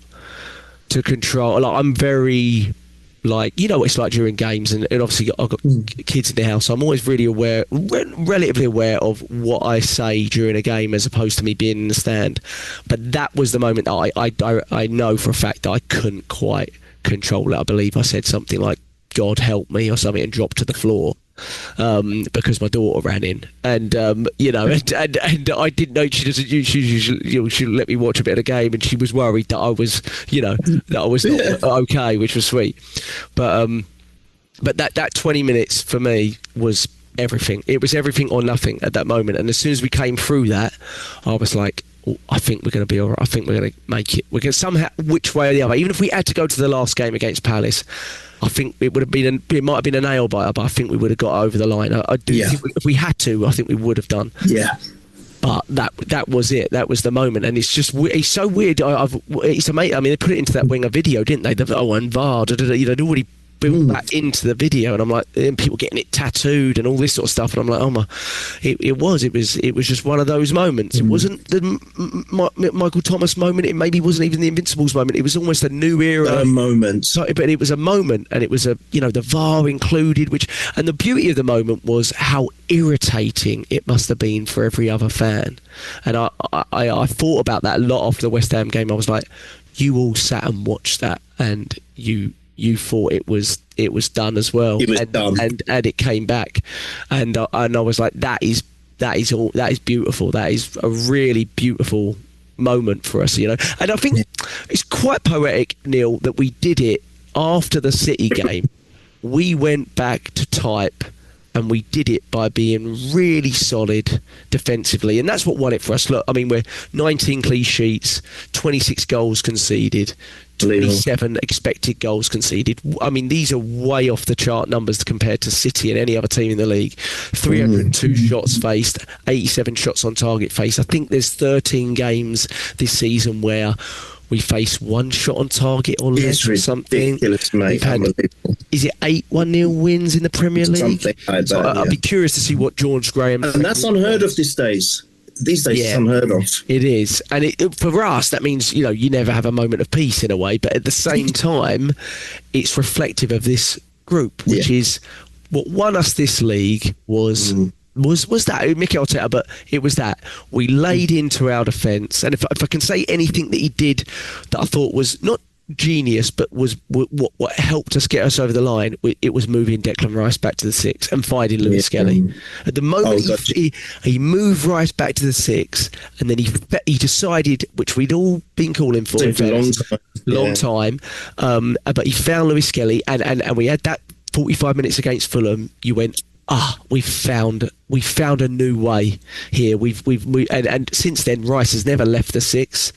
to control. I'm very, what it's like during games, and obviously I've got kids in the house, so I'm always really relatively aware of what I say during a game as opposed to me being in the stand. But that was the moment that I know for a fact that I couldn't quite control it. I believe I said something like, "God help me" or something, and dropped to the floor. Because my daughter ran in, and and I didn't know she let me watch a bit of the game, and she was worried that I was not okay, which was sweet. But that 20 minutes for me was everything. It was everything or nothing at that moment. And as soon as we came through that, I was like, I think we're going to be all right. I think we're going to make it. We're going to somehow, which way or the other. Even if we had to go to the last game against Palace, I think it would have been. It might have been a nail biter, but I think we would have got over the line. I do think if we had to, I think we would have done. Yeah. But that was it. That was the moment, and it's so weird. It's amazing. I mean, they put it into that Wenger video, didn't they? And VAR. They'd already built that into the video, and I'm like, and people getting it tattooed and all this sort of stuff, and I'm like, oh my! It was just one of those moments. It wasn't the Michael Thomas moment. It maybe wasn't even the Invincibles moment. It was almost a new era moment. So, but it was a moment, and it was the VAR included. And the beauty of the moment was how irritating it must have been for every other fan. And I thought about that a lot after the West Ham game. I was like, you all sat and watched that, and you thought it was done as well. It was done, and it came back, and I was like, that is beautiful. That is a really beautiful moment for us, And I think it's quite poetic, Neil, that we did it after the City game. We went back to type, and we did it by being really solid defensively, and that's what won it for us. Look, I mean, we're 19 clean sheets, 26 goals conceded, 27 expected goals conceded. I mean, these are way off the chart numbers compared to City and any other team in the league. 302 shots faced, 87 shots on target faced. I think there's 13 games this season where we face one shot on target or less or something. Mate. Is it 8 1-0 wins in the Premier League? Something like that, I'd be curious to see what George Graham... And that's unheard of these days. These days, it's unheard of. It is. And for us, that means, you never have a moment of peace in a way. But at the same time, it's reflective of this group, which is what won us this league was that Mikel Arteta, but it was that we laid into our defence. And if I can say anything that he did that I thought was not genius, but was what helped us get us over the line, it was moving Declan Rice back to the 6 and finding Lewis Skelly. At the moment he moved Rice back to the 6, and then he decided, which we'd all been calling for a long time, but he found Lewis Skelly, and we had that 45 minutes against Fulham. You went, we found a new way here. And since then, Rice has never left the 6.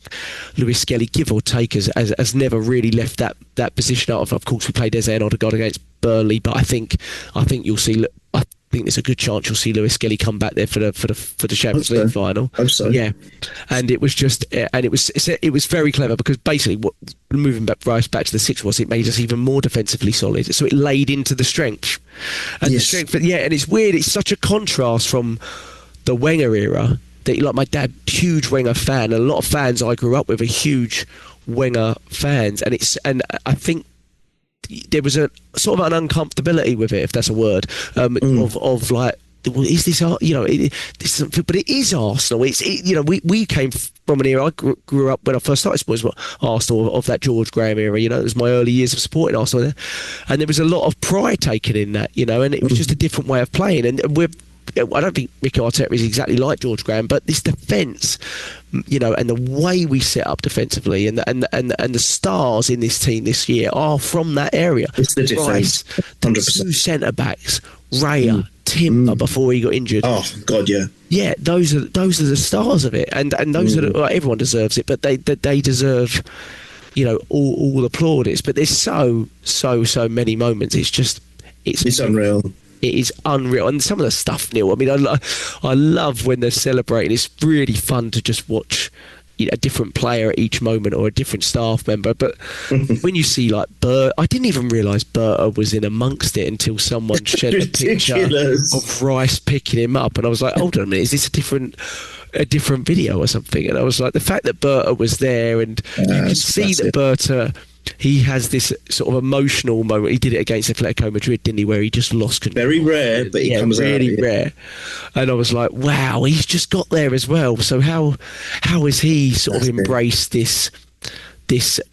Lewis Skelly, give or take, has never really left that position. Of course, we played Eze and Odegaard against Burnley, but I think you'll see. I think there's a good chance you'll see Lewis Skelly come back there for the Champions League final. Hope so. Yeah, and it was just, and it was very clever, because basically what moving Rice back to the 6 was, it made us even more defensively solid. So it laid into the strength, and the strength. And it's weird. It's such a contrast from the Wenger era. That, like, my dad, huge Wenger fan, and a lot of fans I grew up with are huge Wenger fans, and I think there was a sort of an uncomfortability with it, if that's a word, of like, well, is this but it is Arsenal. We came from an era. I grew up when I first started supporting Arsenal of that George Graham era. It was my early years of supporting Arsenal, and there was a lot of pride taken in that. And it was just a different way of playing. And I don't think Mikel Arteta is exactly like George Graham, but this defence, and the way we set up defensively, and the stars in this team this year are from that area. It's the defence, 100%. The 2 centre backs, Raya, Timber before he got injured. Oh God, yeah. Yeah, those are the stars of it, and those are everyone deserves it, but they deserve, all the plaudits. But there's so many moments. It's unreal. It is unreal, and some of the stuff, Neil. I mean, I love when they're celebrating. It's really fun to just watch a different player at each moment or a different staff member. But when you see like Bert, I didn't even realise Berta was in amongst it until someone shared a picture of Rice picking him up, and I was like, hold on a minute, is this a different video or something? And I was like, the fact that Berta was there, and you can see that Berta, he has this sort of emotional moment. He did it against Atletico Madrid, didn't he, where he just lost control. Very rare, but he comes really out, rare. And I was like, wow, he's just got there as well. So how has he sort of embraced this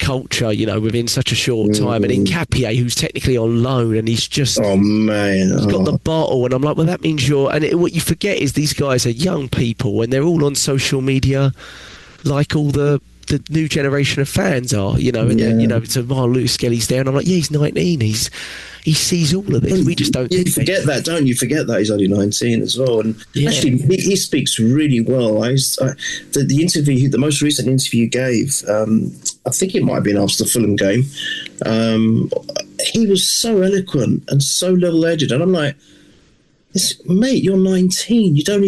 culture, within such a short time? And in Capia, who's technically on loan, and he's just he's got the bottle, and I'm like, well, that means what you forget is these guys are young people, and they're all on social media, like all the new generation of fans are, and so Luke Skelly's there, and I'm like, yeah, he's 19, he sees all of this. We just don't. You forget that, don't you? Forget that he's only 19 as well, and actually he speaks really well. The interview, the most recent interview he gave, I think it might have been after the Fulham game. He was so eloquent and so level-headed, and I'm like, mate, you're 19. You don't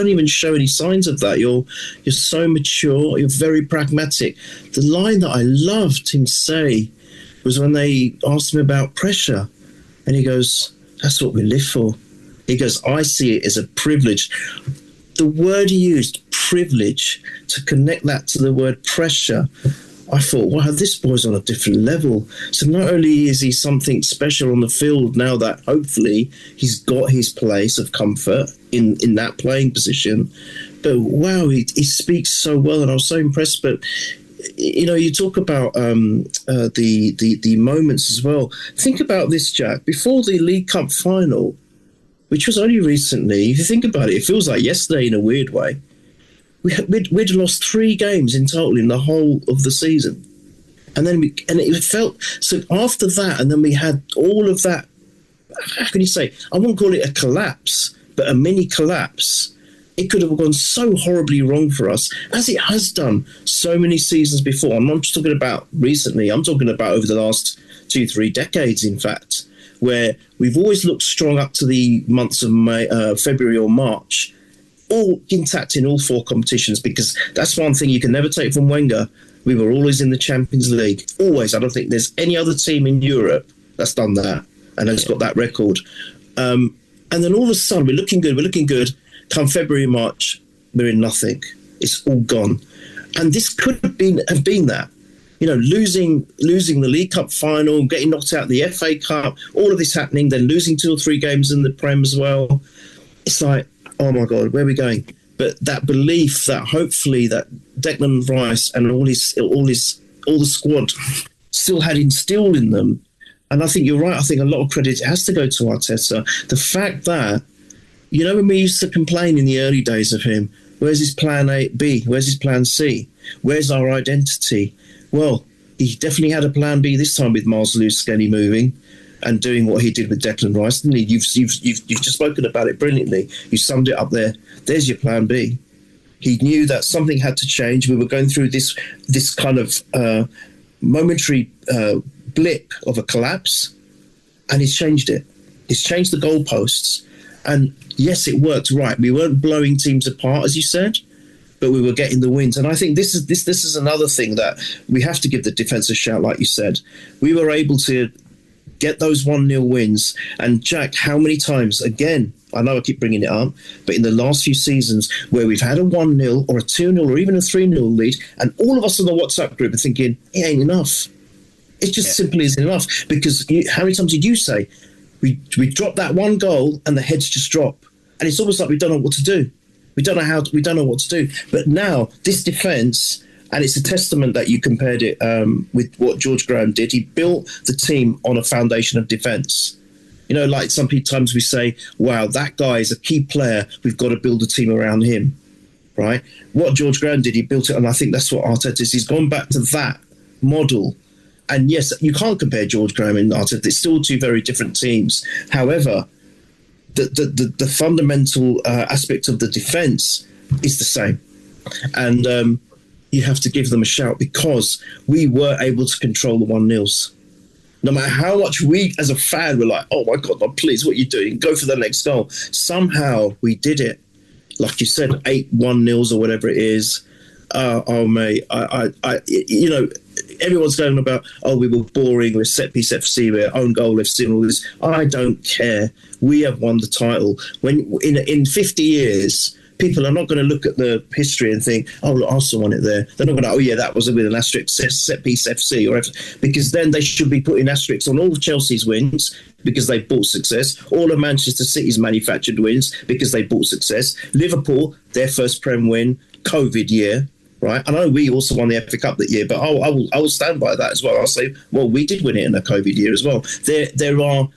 even show any signs of that. You're so mature. You're very pragmatic. The line that I loved him say was when they asked him about pressure, and he goes, "That's what we live for." He goes, "I see it as a privilege." The word he used, privilege, to connect that to the word pressure, I thought, wow, this boy's on a different level. So not only is he something special on the field now that hopefully he's got his place of comfort in that playing position, but wow, he speaks so well, and I was so impressed. But you talk about the moments as well. Think about this, Jack. Before the League Cup final, which was only recently, if you think about it, it feels like yesterday in a weird way. We'd lost 3 games in total in the whole of the season, and then it felt so after that, and then we had all of that. How can you say? I won't call it a collapse, but a mini collapse. It could have gone so horribly wrong for us, as it has done so many seasons before. I'm not just talking about recently. I'm talking about over the last 2-3 decades, in fact, where we've always looked strong up to the months of February or March, all intact in all 4 competitions, because that's one thing you can never take from Wenger. We were always in the Champions League. Always. I don't think there's any other team in Europe that's done that and has got that record. And then all of a sudden, we're looking good. Come February, March, we're in nothing. It's all gone. And this could have been that. Losing the League Cup final, getting knocked out of the FA Cup, all of this happening, then losing 2 or 3 games in the Prem as well. It's like, oh my God, where are we going? But that belief that hopefully that Declan Rice and all the squad still had instilled in them, and I think you're right. I think a lot of credit has to go to Arteta. The fact that, when we used to complain in the early days of him, where's his plan A, B? Where's his plan C? Where's our identity? Well, he definitely had a plan B this time with Miles Lewis Skelly moving and doing what he did with Declan Rice, didn't he? You've just spoken about it brilliantly. You summed it up there. There's your plan B. He knew that something had to change. We were going through this kind of momentary blip of a collapse, and he's changed it. He's changed the goalposts. And yes, it worked right. We weren't blowing teams apart, as you said, but we were getting the wins. And I think this is another thing that we have to give the defence a shout, like you said. We were able to get those 1-0 wins. And Jack, how many times, again, I know I keep bringing it up, but in the last few seasons where we've had a 1-0 or a 2-0 or even a 3-0 lead, and all of us in the WhatsApp group are thinking, it ain't enough. It just simply isn't enough. Because how many times did you say, we drop that one goal and the heads just drop? And it's almost like we don't know what to do. We don't know what to do. But now, this defence, and it's a testament that you compared it with what George Graham did. He built the team on a foundation of defence. Like sometimes we say, wow, that guy is a key player. We've got to build a team around him, right? What George Graham did, he built it, and I think that's what Arteta is. He's gone back to that model And yes, you can't compare George Graham and Arteta. It's still two very different teams. However, the fundamental aspect of the defence is the same. And you have to give them a shout because we were able to control the 1-0s. No matter how much we, as a fan, were like, oh my God, no, please, what are you doing? Go for the next goal. Somehow we did it. Like you said, 8 1-0s or whatever it is. Oh, mate, you know, everyone's going about, oh, we were boring, we're set piece FC, we're own goal FC and all this. I don't care. We have won the title. When in 50 years, people are not going to look at the history and think, oh, look, Arsenal won it there. They're not going to, oh, yeah, that was with an asterisk, set piece FC, or because then they should be putting asterisks on all of Chelsea's wins because they bought success, all of Manchester City's manufactured wins because they bought success, Liverpool, their first Prem win, COVID year, right? I know we also won the FA Cup that year, but I will stand by that as well. I'll say, well, we did win it in a COVID year as well. There are,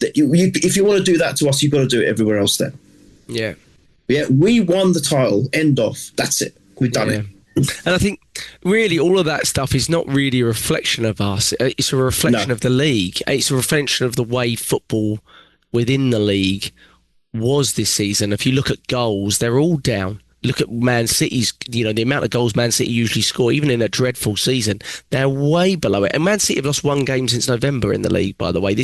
if you want to do that to us, you've got to do it everywhere else then. Yeah. Yeah, we won the title. End of. That's it. We've done it. And I think really all of that stuff is not really a reflection of us. It's a reflection of the league. It's a reflection of the way football within the league was this season. If you look at goals, they're all down. Look at Man City's, you know, the amount of goals Man City usually score, even in a dreadful season, they're way below it. And Man City have lost 1 game since November in the league, by the way.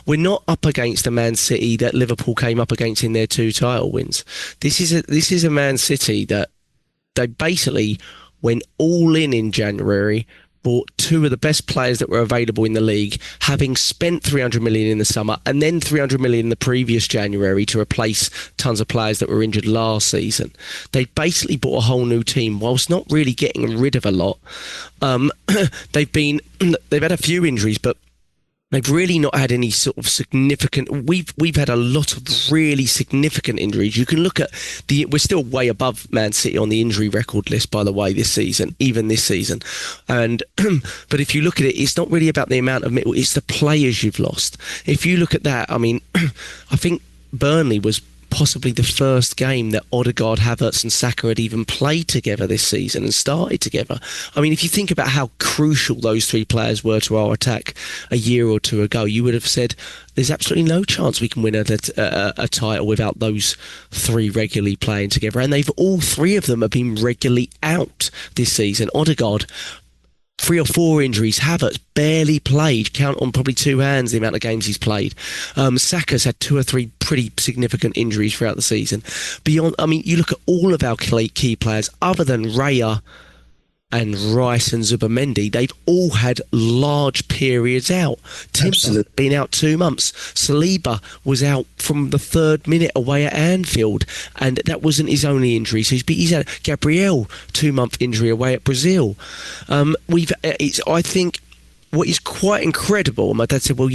We're not up against the Man City that Liverpool came up against in their 2 title wins. This is a Man City that they basically went all in January, bought 2 of the best players that were available in the league, having spent 300 million in the summer and then 300 million in the previous January to replace tons of players that were injured last season. They basically bought a whole new team whilst not really getting rid of a lot. They've had a few injuries, but they've really not had any sort of significant. We've had a lot of really significant injuries. You can look at we're still way above Man City on the injury record list, by the way, this season, even this season. And but if you look at it, it's not really about the amount of it's the players you've lost. If you look at that, I mean, I think Burnley was possibly the first game that Odegaard, Havertz and Saka had even played together this season and started together. I mean, if you think about how crucial those 3 players were to our attack a year or 2 ago, you would have said there's absolutely no chance we can win a title without those 3 regularly playing together. And all 3 of them have been regularly out this season. Odegaard, 3 or 4 injuries. Havertz barely played. Count on probably 2 hands the amount of games he's played. Saka's had 2 or 3 pretty significant injuries throughout the season. Beyond, I mean, you look at all of our key players, other than Raya and Rice and Zubimendi, they've all had large periods out. Timber's been out 2 months. Saliba was out from the 3rd minute away at Anfield, and that wasn't his only injury. So he's had Gabriel 2-month injury away at Brazil. I think what is quite incredible, and my dad said, well,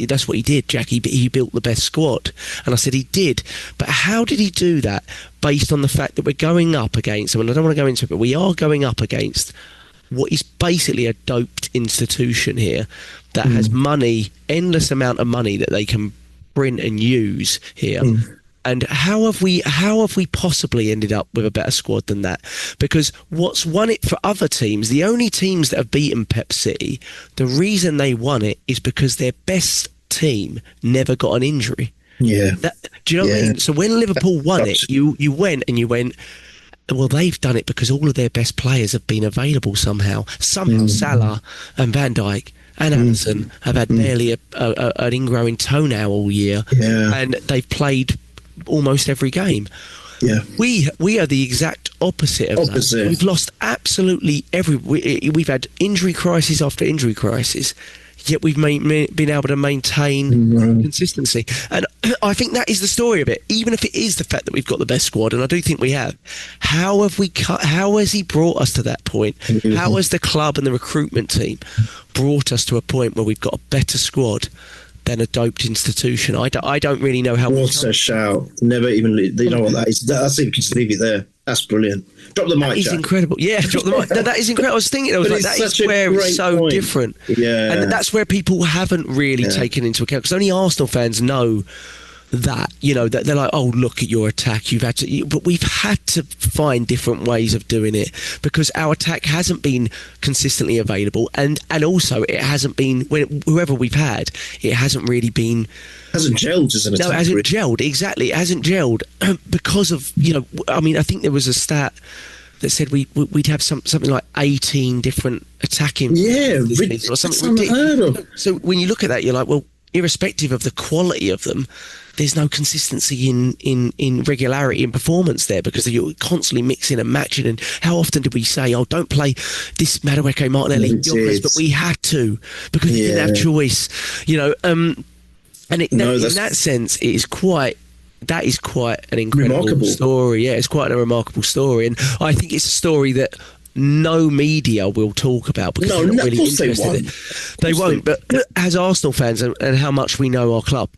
that's what he did, Jack. He built the best squad. And I said, he did. But how did he do that based on the fact that we're going up against, and I don't want to go into it, but we are going up against what is basically a doped institution here that has money, endless amount of money that they can print and use here. And how have we possibly ended up with a better squad than that? Because what's won it for other teams, the only teams that have beaten Pep City, the reason they won it is because their best team never got an injury. Yeah. Do you know what I mean? So when Liverpool won it, you went, well, they've done it because all of their best players have been available somehow. Salah and Van Dijk and Alisson have had barely an ingrowing toenail all year. Yeah. And they've played almost every game. Yeah, we are the exact opposite of that. We've lost absolutely we've had injury crisis after injury crisis, yet we've been able to maintain consistency. And I think that is the story of it. Even if it is the fact that we've got the best squad, and I do think we have, how has he brought us to that point? How has the club and the recruitment team brought us to a point where we've got a better squad than a doped institution? I don't really know how. What a shout! Never even. You know what that is? I think we can just leave it there. That's brilliant. Drop the mic. That is incredible. Yeah, drop the mic. That is incredible. I was thinking, that is where it's so different. Yeah, and that's where people haven't really taken into account, because only Arsenal fans know that, that they're like, oh, look at your attack, but we've had to find different ways of doing it because our attack hasn't been consistently available, and also it hasn't been, whoever we've had, it hasn't really been, hasn't gelled as an attack. No, it hasn't gelled, exactly, it hasn't gelled because of, I mean, I think there was a stat that said we'd have something like 18 different attacking or something ridiculous. So when you look at that, you're like, well, irrespective of the quality of them, there's no consistency in regularity in performance there because you're constantly mixing and matching. And how often did we say, oh, don't play this Madueke, Martinelli, but we had to because we didn't have choice, and in that sense, it is quite. That is quite an incredible story. Yeah, it's quite a remarkable story, and I think it's a story that no media will talk about because they're not really interested in it. They won't. But as Arsenal fans and how much we know our club,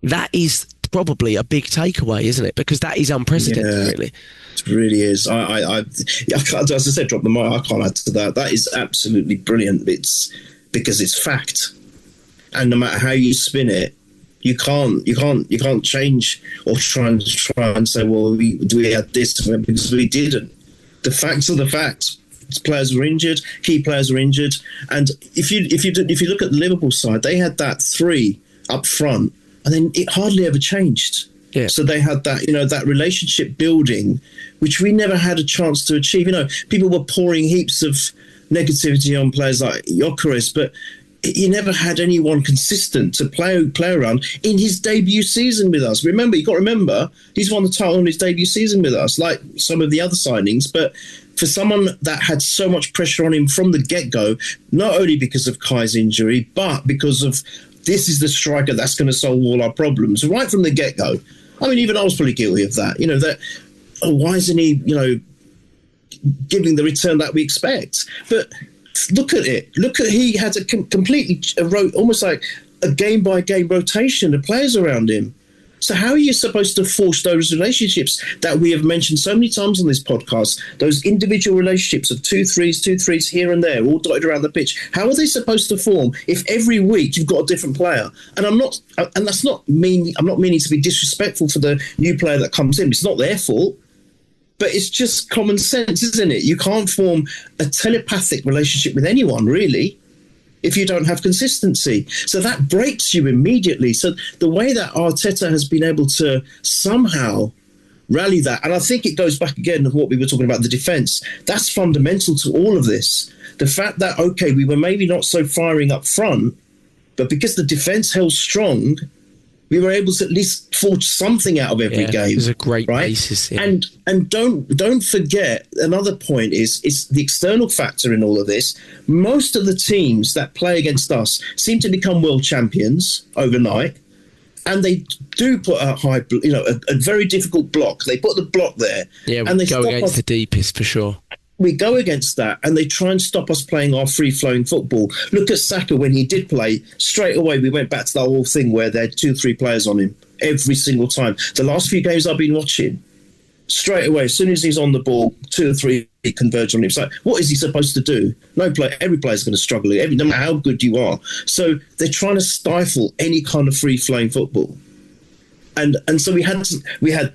that is probably a big takeaway, isn't it? Because that is unprecedented, really. It really is. As I said, drop the mic. I can't add to that. That is absolutely brilliant. It's because it's fact, and no matter how you spin it, you can't change or try and say, well, we had this because we didn't. The facts are the facts. Players were injured, key players were injured, and if you look at the Liverpool side, they had that 3 up front, and then it hardly ever changed. Yeah. So they had that, that relationship building, which we never had a chance to achieve. People were pouring heaps of negativity on players like Gyökeres, but he never had anyone consistent to play around in his debut season with us. You've got to remember, he's won the title in his debut season with us, like some of the other signings. But for someone that had so much pressure on him from the get-go, not only because of Kai's injury, but because of this is the striker that's going to solve all our problems, right from the get-go. I mean, even I was probably guilty of that. Why isn't he, giving the return that we expect? But look at it. He had a completely almost like a game-by-game rotation of players around him. So how are you supposed to force those relationships that we have mentioned so many times on this podcast, those individual relationships of two threes here and there, all dotted around the pitch? How are they supposed to form if every week you've got a different player? And that's not mean. I'm not meaning to be disrespectful for the new player that comes in. It's not their fault. But it's just common sense, isn't it? You can't form a telepathic relationship with anyone, really, if you don't have consistency. So that breaks you immediately. So the way that Arteta has been able to somehow rally that, and I think it goes back again to what we were talking about, the defence, that's fundamental to all of this. The fact that, okay, we were maybe not so firing up front, but because the defence held strong, we were able to at least forge something out of every game. It was a great basis. Yeah. And don't forget, another point is the external factor in all of this. Most of the teams that play against us seem to become world champions overnight, and they do put a a very difficult block. They put the block there. Yeah, and they go against the deepest for sure. We go against that and they try and stop us playing our free-flowing football. Look at Saka when he did play. Straight away, we went back to that whole thing where there had 2 or 3 players on him every single time. The last few games I've been watching, straight away, as soon as he's on the ball, 2 or 3 converge on him. So what is he supposed to do? Every player's going to struggle, no matter how good you are. So they're trying to stifle any kind of free-flowing football. And so we had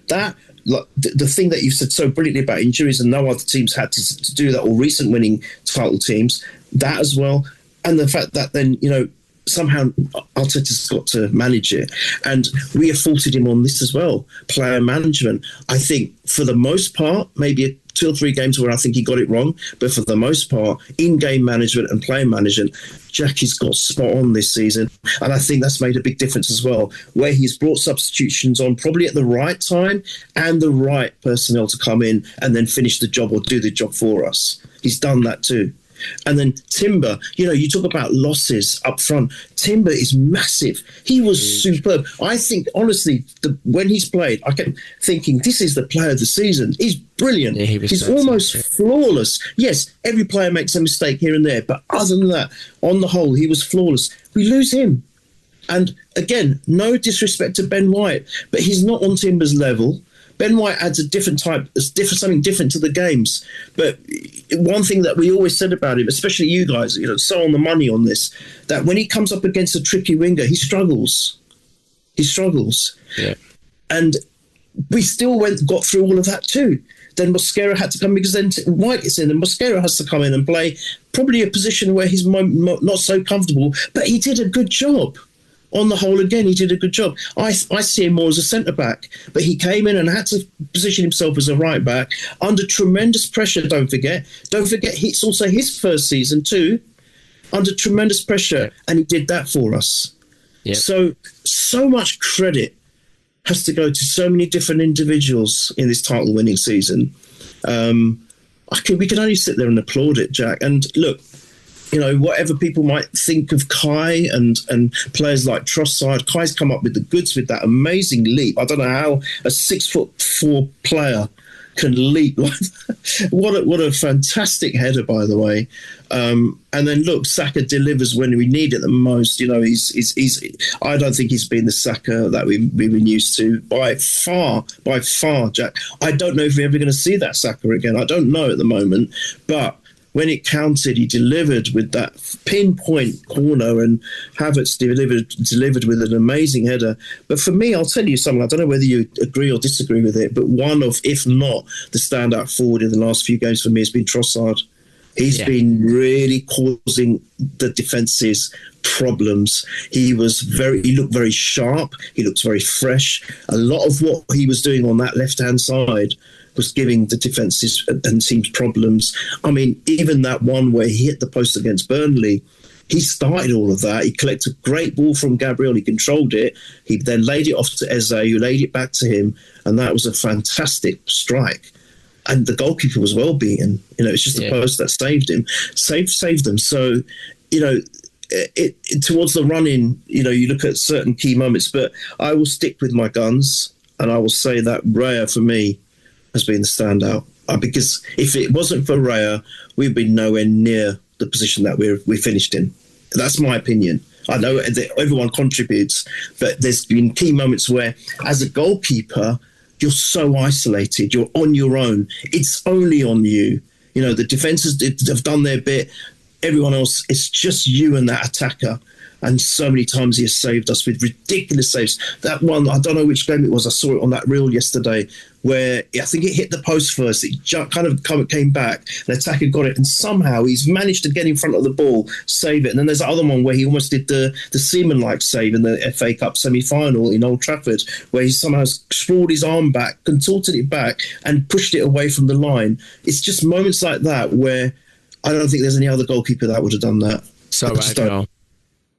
that. Like the thing that you said so brilliantly about injuries, and no other teams had to do that, or recent winning title teams, that as well. And the fact that then, somehow Arteta's got to manage it. And we have faulted him on this as well, player management. I think for the most part, maybe 2 or 3 games where I think he got it wrong, but for the most part, in-game management and player management, Jackie's got spot on this season. And I think that's made a big difference as well, where he's brought substitutions on probably at the right time and the right personnel to come in and then finish the job or do the job for us. He's done that too. And then Timber, you talk about losses up front. Timber is massive. He was superb. I think, honestly, when he's played, I kept thinking, this is the player of the season. He's brilliant. Yeah, he's almost flawless. Yes, every player makes a mistake here and there, but other than that, on the whole, he was flawless. We lose him. And again, no disrespect to Ben White, but he's not on Timber's level. Ben White adds something different to the games. But one thing that we always said about him, especially you guys, so on the money on this, that when he comes up against a tricky winger, he struggles. his struggles. Yeah. And we still got through all of that too. Then Mosquera had to come because then White gets in and Mosquera has to come in and play probably a position where he's not so comfortable, but he did a good job. On the whole, again, he did a good job. I see him more as a centre-back, but he came in and had to position himself as a right-back under tremendous pressure, don't forget. Don't forget, it's also his first season too, under tremendous pressure, and he did that for us. Yeah. So much credit has to go to so many different individuals in this title-winning season. We can only sit there and applaud it, Jack. And look, you know, whatever people might think of Kai and players like Trossard, Kai's come up with the goods with that amazing leap. I don't know how a 6'4" player can leap like that. What a fantastic header, by the way. And then look, Saka delivers when we need it the most. You know, he's I don't think he's been the Saka that we've been used to by far, Jack. I don't know if we're ever going to see that Saka again. I don't know at the moment, but when it counted, he delivered with that pinpoint corner, and Havertz delivered with an amazing header. But for me, I'll tell you something. I don't know whether you agree or disagree with it, but one of, if not the standout forward in the last few games for me has been Trossard. He's been really causing the defences problems. He looked very sharp. He looked very fresh. A lot of what he was doing on that left-hand side was giving the defences and teams problems. I mean, even that one where he hit the post against Burnley, he started all of that. He collected a great ball from Gabriel. He controlled it. He then laid it off to Eze, who laid it back to him, and that was a fantastic strike. And the goalkeeper was well beaten. You know, it's just the post that saved him, saved them. So, you know, towards the run-in, you know, you look at certain key moments, but I will stick with my guns, and I will say that Raya, for me, has been the standout. Because if it wasn't for Raya, we'd be nowhere near the position that we finished in. That's my opinion. I know that everyone contributes, but there's been key moments where, as a goalkeeper, you're so isolated. You're on your own. It's only on you. You know, the defences have done their bit. Everyone else, it's just you and that attacker. And so many times he has saved us with ridiculous saves. That one, I don't know which game it was. I saw it on that reel yesterday where I think it hit the post first. It kind of came back. The attacker got it. And somehow he's managed to get in front of the ball, save it. And then there's the other one where he almost did the Seaman-like save in the FA Cup semi-final in Old Trafford, where he somehow sprawled his arm back, contorted it back and pushed it away from the line. It's just moments like that where I don't think there's any other goalkeeper that would have done that. So agile.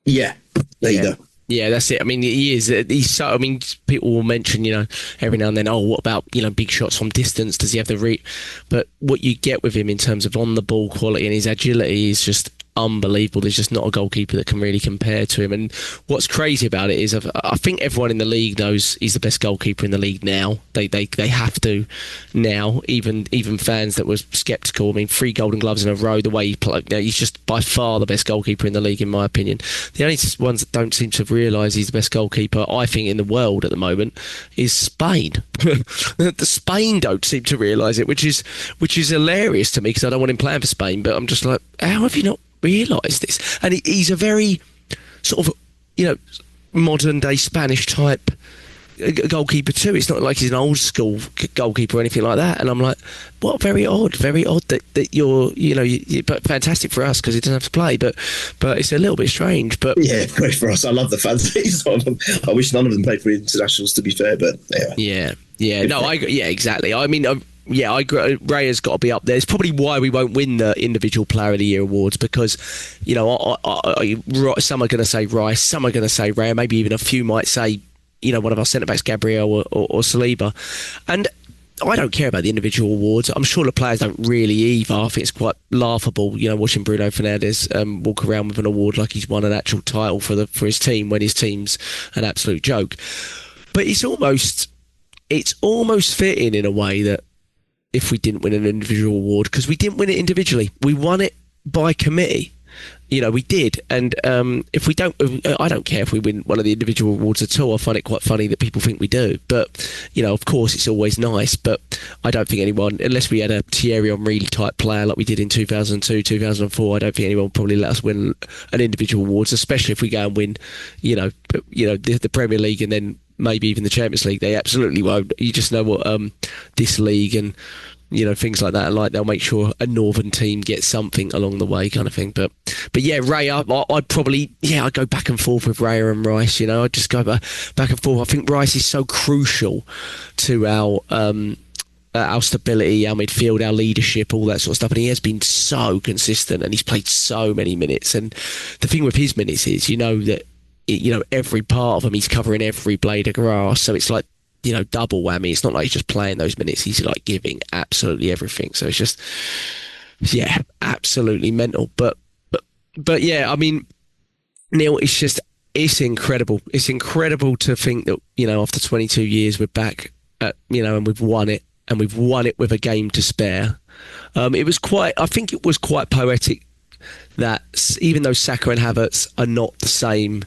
Yeah, there you go. Yeah, that's it. I mean, he is. He's so. I mean, people will mention, you know, every now and then, oh, what about, you know, big shots from distance? Does he have the reach? But what you get with him in terms of on the ball quality and his agility is just unbelievable. There's just not a goalkeeper that can really compare to him. And what's crazy about it is, I think everyone in the league knows he's the best goalkeeper in the league now. They have to now. Even fans that were sceptical. I mean, 3 Golden Gloves in a row. The way he played, he's just by far the best goalkeeper in the league, in my opinion. The only ones that don't seem to realise he's the best goalkeeper, I think, in the world at the moment is Spain. The Spain don't seem to realise it, which is hilarious to me, because I don't want him playing for Spain. But I'm just like, how have you not realise this? And he's a very sort of, you know, modern day Spanish type goalkeeper too. It's not like he's an old school goalkeeper or anything like that. And I'm like, what, very odd that you're, you know, but fantastic for us because he doesn't have to play, but it's a little bit strange. But yeah, great for us. I love the fans. I wish none of them played for internationals, to be fair, but yeah, exactly. I mean, I agree. Raya's got to be up there. It's probably why we won't win the individual player of the year awards, because, you know, some are going to say Rice, some are going to say Raya, maybe even a few might say, you know, one of our centre backs, Gabriel or Saliba. And I don't care about the individual awards. I'm sure the players don't really either. I think it's quite laughable, you know, watching Bruno Fernandes walk around with an award like he's won an actual title for his team when his team's an absolute joke. But it's almost fitting in a way that if we didn't win an individual award, because we didn't win it individually, we won it by committee. we did. And if we don't, I don't care if we win one of the individual awards at all. I find it quite funny that people think we do. But, of course, it's always nice. But I don't think anyone, unless we had a Thierry Henry type player like we did in 2002, 2004, I don't think anyone would probably let us win an individual awards, especially if we go and win, the Premier League and then maybe even the Champions League. They absolutely won't. You just know what this league and things like that, like they'll make sure a northern team gets something along the way, kind of thing. But yeah, Raya, I'd probably I'd go back and forth with Raya and Rice. I'd just go back and forth. I think Rice is so crucial to our stability, our midfield, our leadership, all that sort of stuff. And he has been so consistent, and he's played so many minutes. And the thing with his minutes is, that every part of him, he's covering every blade of grass. So it's like, double whammy. It's not like he's just playing those minutes. He's like giving absolutely everything. So it's just, absolutely mental. But yeah, I mean, Neil, it's incredible. It's incredible to think that, after 22 years, we're back at, and we've won it, and we've won it with a game to spare. I think it was quite poetic that even though Saka and Havertz are not the same,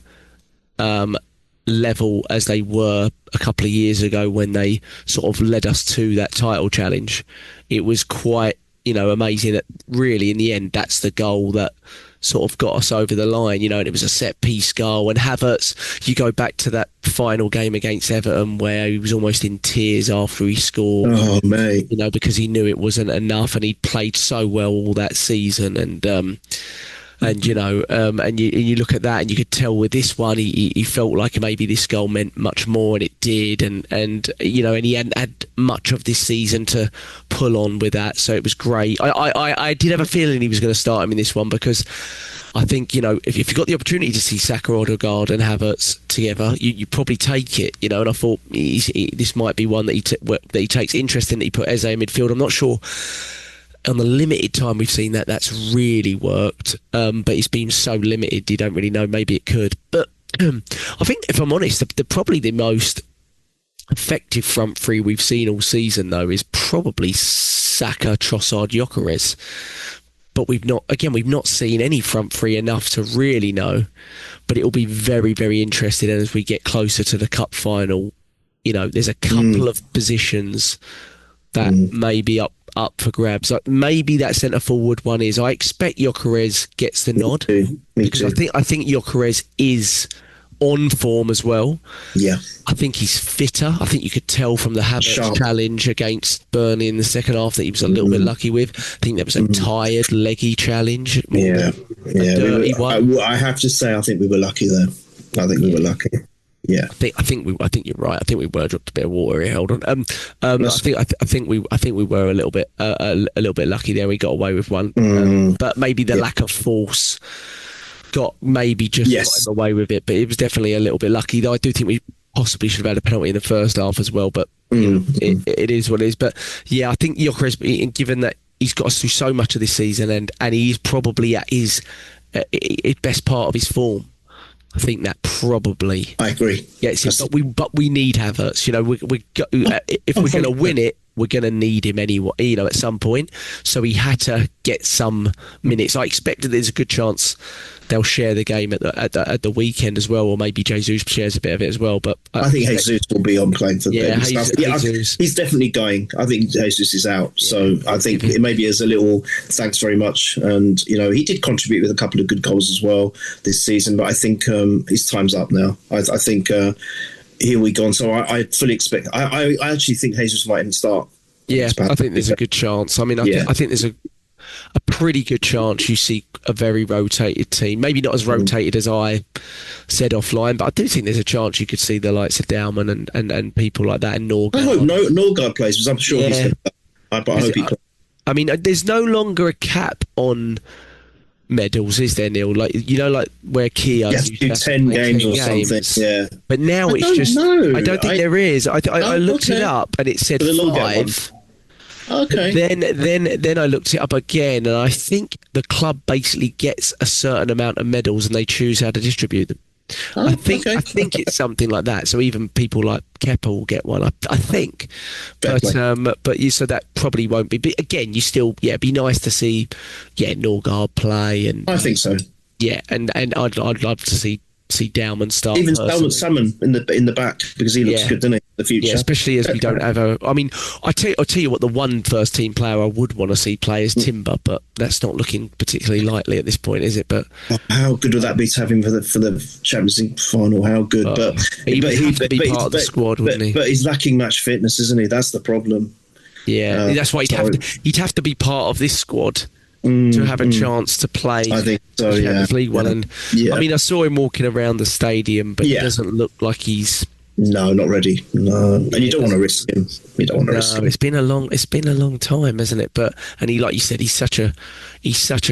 level as they were a couple of years ago when they sort of led us to that title challenge, it was quite amazing that really in the end that's the goal that sort of got us over the line, and it was a set piece goal. And Havertz, you go back to that final game against Everton where he was almost in tears after he scored, mate, because he knew it wasn't enough, and he played so well all that season. And you look at that, and you could tell with this one, he felt like maybe this goal meant much more, and it did. And he hadn't had much of this season to pull on with that, so it was great. I did have a feeling he was going to start him in this one, because I think if you got the opportunity to see Saka, Odegaard, and Havertz together, you probably take it. And I thought this might be one that he takes interest in. That he put Eze in midfield. I'm not sure. On the limited time we've seen that's really worked, but it's been so limited you don't really know. Maybe it could, but I think if I'm honest, probably the most effective front three we've seen all season though is probably Saka, Trossard, Gyökeres. But we've not seen any front three enough to really know. But it'll be very, very interesting as we get closer to the cup final. There's a couple of positions that may be up for grabs. Like maybe that centre forward one is. I expect Gyökeres gets the nod. Me too. I think Gyökeres is on form as well. Yeah. I think he's fitter. I think you could tell from the Havertz challenge against Burnley in the second half that he was a little bit lucky with. I think that was a tired, leggy challenge. Yeah. Dirty one. I have to say, I think we were lucky there. I think we were lucky. Yeah, I think you're right. I think we were dropped a bit of water here. Hold on. I think we were a little bit lucky there. We got away with one, but maybe the lack of force got gotten away with it. But it was definitely a little bit lucky. Though I do think we possibly should have had a penalty in the first half as well. But it is what it is. But yeah, I think Gyökeres, given that he's got us through so much of this season, and he's probably at his best part of his form. I think that probably. I agree. Yes, but we need Havertz. If we're going to win it, we're going to need him anyway. At some point. So he had to get some minutes. I expect that there's a good chance they'll share the game at the weekend as well, or maybe Jesus shares a bit of it as well. But I think Jesus will be on playing for the Jesus. He's definitely going. I think Jesus is out, so I think it maybe as a little thanks very much. And he did contribute with a couple of good goals as well this season. But I think his time's up now. I think he'll be gone. So I fully expect. I actually think Jesus might even start. Yeah, I think there's a good chance. I mean, I think there's a pretty good chance you see a very rotated team. Maybe not as rotated as I said offline, but I do think there's a chance you could see the likes of Dauman and people like that, and Norgard. I hope Norgard plays, because I'm sure he's going to. But I hope he plays. I mean, there's no longer a cap on medals, is there, Neil? Like where Kia has to do 10 games or something. Yeah, but now I don't think there is. I looked it up and it said 5. Okay. Then I looked it up again, and I think the club basically gets a certain amount of medals, and they choose how to distribute them. I think it's something like that. So even people like Kepa will get one. I think, but so that probably won't be. But again, you still it'd be nice to see Norgard play, and I think so. Yeah, and I'd love to see Dauman start. Even Salmon in the back, because he looks good, doesn't he? In the future, especially as we don't have a. I mean, I'll tell you what. The one first team player I would want to see play is Timber, but that's not looking particularly likely at this point, is it? But how good would that be to have him for the Champions League final? How good? He'd have to be part of the squad, wouldn't he? But he's lacking match fitness, isn't he? That's the problem. Yeah, that's why he'd have to be part of this squad. To have a chance to play I think so, Champions League one. And I mean, I saw him walking around the stadium, but it doesn't look like he's not ready. No, and you don't want to risk him. You don't want to risk him. It's been a long time, hasn't it? But he, like you said, he's such a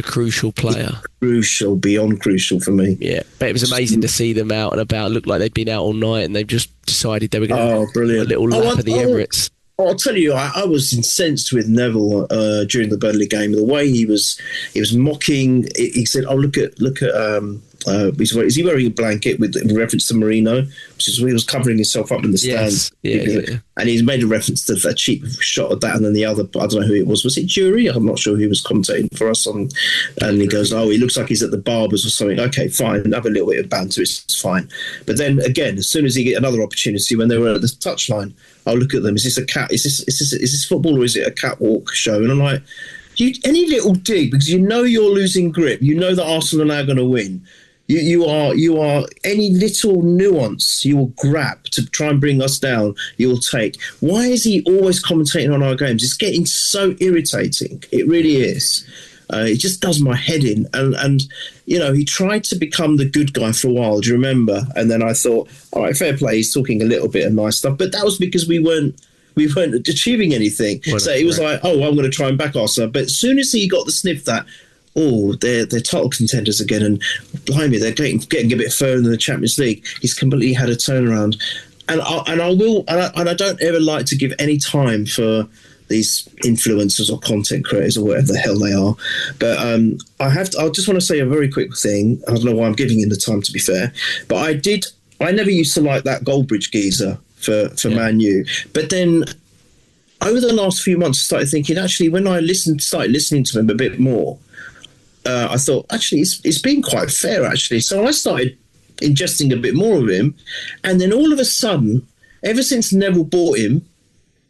crucial player. Crucial, beyond crucial for me. Yeah, but it was amazing to see them out and about. It looked like they'd been out all night, and they've just decided they were going to do a little lap of the Emirates. I'll tell you, I was incensed with Neville during the Burnley game. The way he was mocking. He said, "Oh, look at." Is he wearing a blanket with reference to Marino, which is where he was covering himself up in the stands? Yeah. And he's made a reference to a cheap shot of that, and then the other. I don't know who it was. Was it Jury? I'm not sure who was commentating for us on. And he goes, "Oh, he looks like he's at the Barbers or something." Okay, fine. Have a little bit of banter. It's fine. But then again, as soon as he get another opportunity, when they were at the touchline, I'll look at them. Is this a cat? Is this football, or is it a catwalk show? And I'm like, any little dig, because you know you're losing grip. You know that Arsenal are now going to win. You are any little nuance you will grab to try and bring us down. You'll take. Why is he always commentating on our games? It's getting so irritating. It really is. It just does my head in. And he tried to become the good guy for a while. Do you remember? And then I thought, all right, fair play. He's talking a little bit of nice stuff, but that was because we weren't achieving anything. So it was like, I'm going to try and back Arsenal. But as soon as he got the sniff that, they're title contenders again, and blimey, they're getting a bit further in the Champions League. He's completely had a turnaround, and I don't ever like to give any time for these influencers or content creators or whatever the hell they are. But I just want to say a very quick thing. I don't know why I'm giving him the time, to be fair, but I never used to like that Goldbridge geezer for Man U, but then over the last few months I started thinking, actually, when I started listening to him a bit more, I thought, actually, it's been quite fair, actually. So I started ingesting a bit more of him. And then all of a sudden, ever since Neville bought him,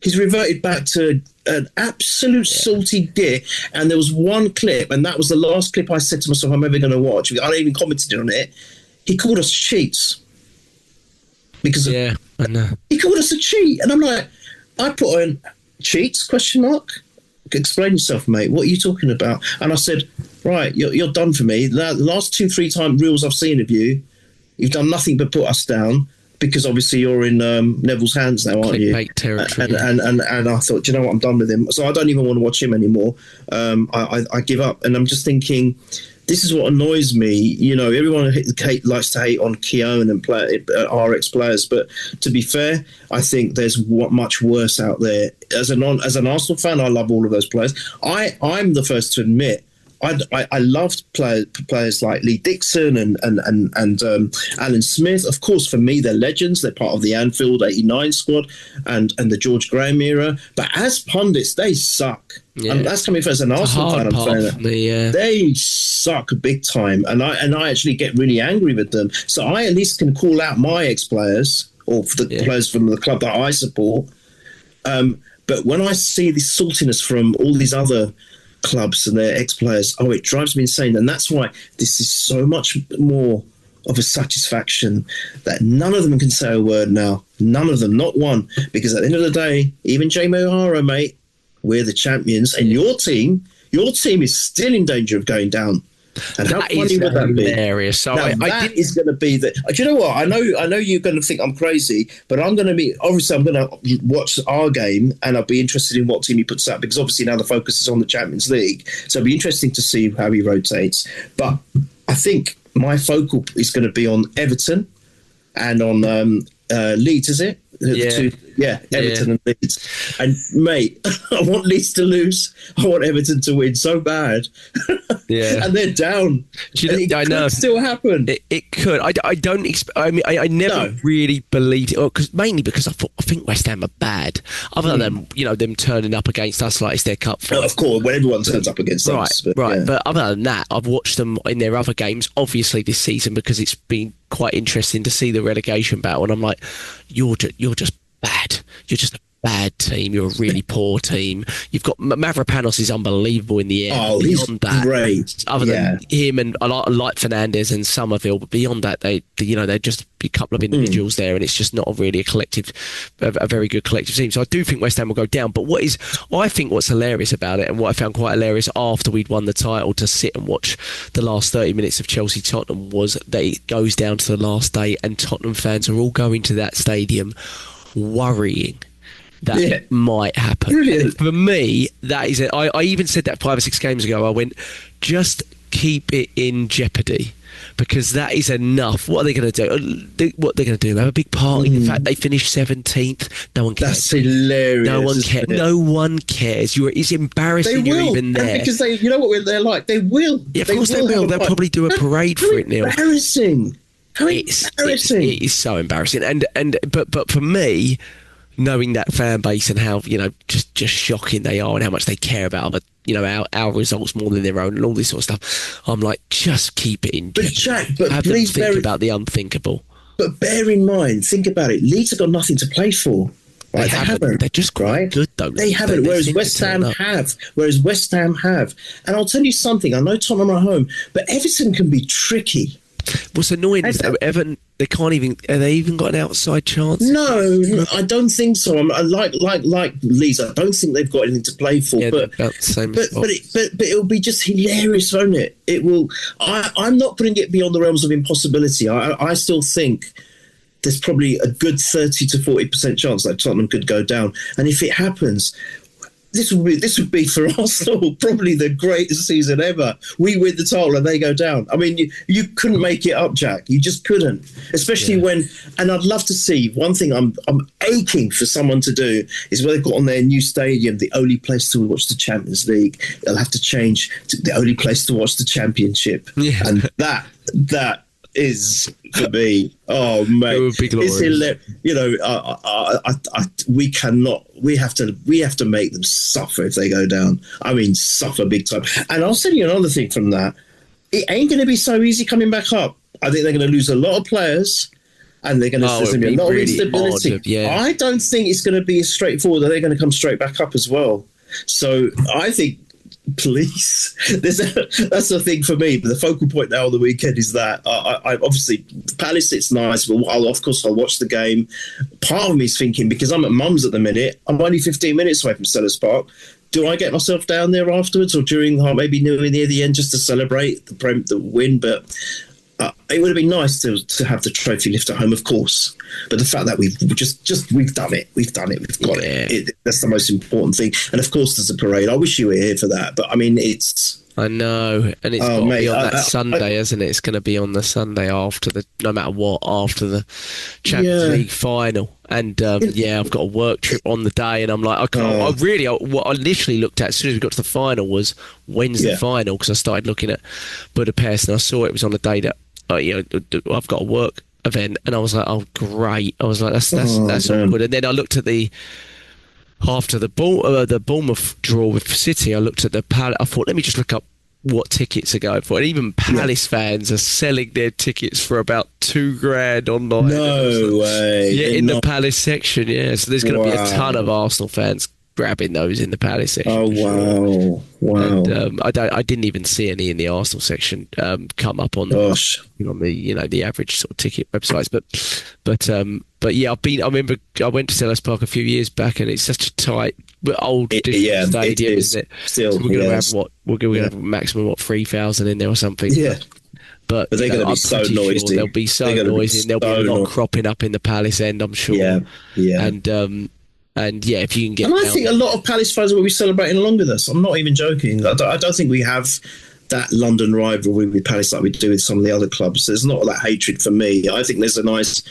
he's reverted back to an absolute salty git. And there was one clip, and that was the last clip I said to myself, I'm ever going to watch. I even commented on it. He called us cheats. I know. He called us a cheat. And I'm like, I put on cheats, question mark? Explain yourself, mate. What are you talking about? And I said, right, you're done for me. The last 2-3 time reels I've seen of you, you've done nothing but put us down, because obviously you're in Neville's hands now, aren't you? Territory. And I thought, do you know what? I'm done with him. So I don't even want to watch him anymore. I give up. And I'm just thinking, this is what annoys me. Everyone likes to hate on Keown and RX players, but to be fair, I think there's much worse out there. As an Arsenal fan, I love all of those players. I'm the first to admit, I loved players like Lee Dixon and Alan Smith. Of course, for me, they're legends. They're part of the Anfield '89 squad and the George Graham era. But as pundits, they suck. Yeah. That's coming from as an Arsenal fan. I'm saying that. They suck big time, and I actually get really angry with them. So I at least can call out my ex-players or the players from the club that I support. But when I see this saltiness from all these other clubs and their ex-players, it drives me insane. And that's why this is so much more of a satisfaction that none of them can say a word now. None of them, not one. Because at the end of the day, even Jamie O'Hara, mate, we're the champions, and your team is still in danger of going down. And how funny would that be? Hilarious. So that is going to be the. Do you know what? I know you're going to think I'm crazy, but I'm going to watch our game, and I'll be interested in what team he puts out, because obviously now the focus is on the Champions League. So it'll be interesting to see how he rotates. But I think my focal is going to be on Everton and on Leeds. Is it? Yeah, Everton and Leeds. And mate, I want Leeds to lose. I want Everton to win so bad. Yeah, and they're down. I know. Could still happen. It could. I don't. I mean, I never really believed it. Mainly because I think West Ham are bad. Other than them turning up against us like it's their cup final. Of course, when everyone turns up against us. Right. But other than that, I've watched them in their other games. Obviously, this season because it's been quite interesting to see the relegation battle, and I'm like, you're just bad. You're just a bad team. You're a really poor team. You've got Mavropanos is unbelievable in the air. Oh, he's great. Other than him, and I like Fernandes and Somerville, but beyond that, they're just a couple of individuals there, and it's just not really a very good collective team. So I do think West Ham will go down. But I think what's hilarious about it, and what I found quite hilarious after we'd won the title to sit and watch the last 30 minutes of Chelsea Tottenham, was that it goes down to the last day, and Tottenham fans are all going to that stadium worrying that it might happen. Brilliant. For me, that is it. I even said that 5 or 6 games ago. I went, just keep it in jeopardy, because that is enough. What are they going to do? What they're going to do? Have a big party? In fact, they finished 17th. No one cares. That's hilarious. No one cares. No one cares. It's embarrassing. They will. You're even there. And because you know what they're like. They will. Yeah, of course they will. They'll probably do a parade for it, Neil. Embarrassing. How embarrassing. It is so embarrassing. But for me, knowing that fan base and how just shocking they are, and how much they care about our results more than their own, and all this sort of stuff, I'm like, just keep it in. But Jack, have please them think about the unthinkable. But bear in mind, think about it. Leeds have got nothing to play for. Right? They haven't. They're just quite good, though. They haven't. Whereas West Ham have. And I'll tell you something. I know Tottenham are at home, but Everton can be tricky. What's annoying is that Everton, they can't even. Have they even got an outside chance? No, I don't think so. Like Leeds, I don't think they've got anything to play for. Yeah, but about the same. But it'll be just hilarious, won't it? It will. I'm not putting it beyond the realms of impossibility. I still think there's probably a good 30 to 40% chance that Tottenham could go down, and if it happens, this would be for Arsenal probably the greatest season ever. We win the title and they go down. I mean, you couldn't make it up, Jack. You just couldn't. Especially when, and I'd love to see, one thing I'm aching for someone to do is when they've got on their new stadium, the only place to watch the Champions League, they'll have to change to the only place to watch the Championship. Yeah. And that is for me. Oh mate, it's hilarious. We have to make them suffer if they go down. I mean, suffer big time. And I'll tell you another thing from that. It ain't going to be so easy coming back up. I think they're going to lose a lot of players, and there's going to be a lot of instability. I don't think it's going to be as straightforward that they're going to come straight back up as well. So I think, please, that's the thing for me. But the focal point now on the weekend is that I obviously Palace, it's nice, but I'll watch the game. Part of me is thinking, because I'm at mum's at the minute, I'm only 15 minutes away from Sellers Park. Do I get myself down there afterwards, or during maybe near the end, just to celebrate the win? But it would have been nice to have the trophy lift at home, of course. But the fact that we've done it, we've got it. That's the most important thing. And of course, there's a parade. I wish you were here for that, but I mean, I know, and it's got to be on that Sunday, isn't it? It's going to be on the Sunday after the Champions League final. And I've got a work trip on the day, and I'm like, I can't. What I literally looked at as soon as we got to the final was when's the final, because I started looking at Budapest, and I saw it was on a day that I've got a work event, and I was like, oh great. I was like, that's all good. And then I looked at after the Bournemouth draw with City, I looked at the Palace. I thought, let me just look up what tickets are going for. And even Palace fans are selling their tickets for about $2,000 online. No way. Yeah, in the Palace section. Yeah, so there's going to be a ton of Arsenal fans grabbing those in the Palace section. Oh wow! And, I didn't even see any in the Arsenal section come up on the average sort of ticket websites. But yeah, I remember I went to Sellers Park a few years back, and it's such a tight old stadium, isn't it? Still, so we're going to have we're going to have a maximum 3,000 in there or something. Yeah. But they're going to be so noisy. Sure they'll be so noisy, and there'll be a lot cropping up in the Palace end, I'm sure. Yeah. And if you can get, and I think a lot of Palace fans will be celebrating along with us. I'm not even joking. I don't think we have that London rivalry with Palace like we do with some of the other clubs. There's not that hatred for me. I think there's a nice.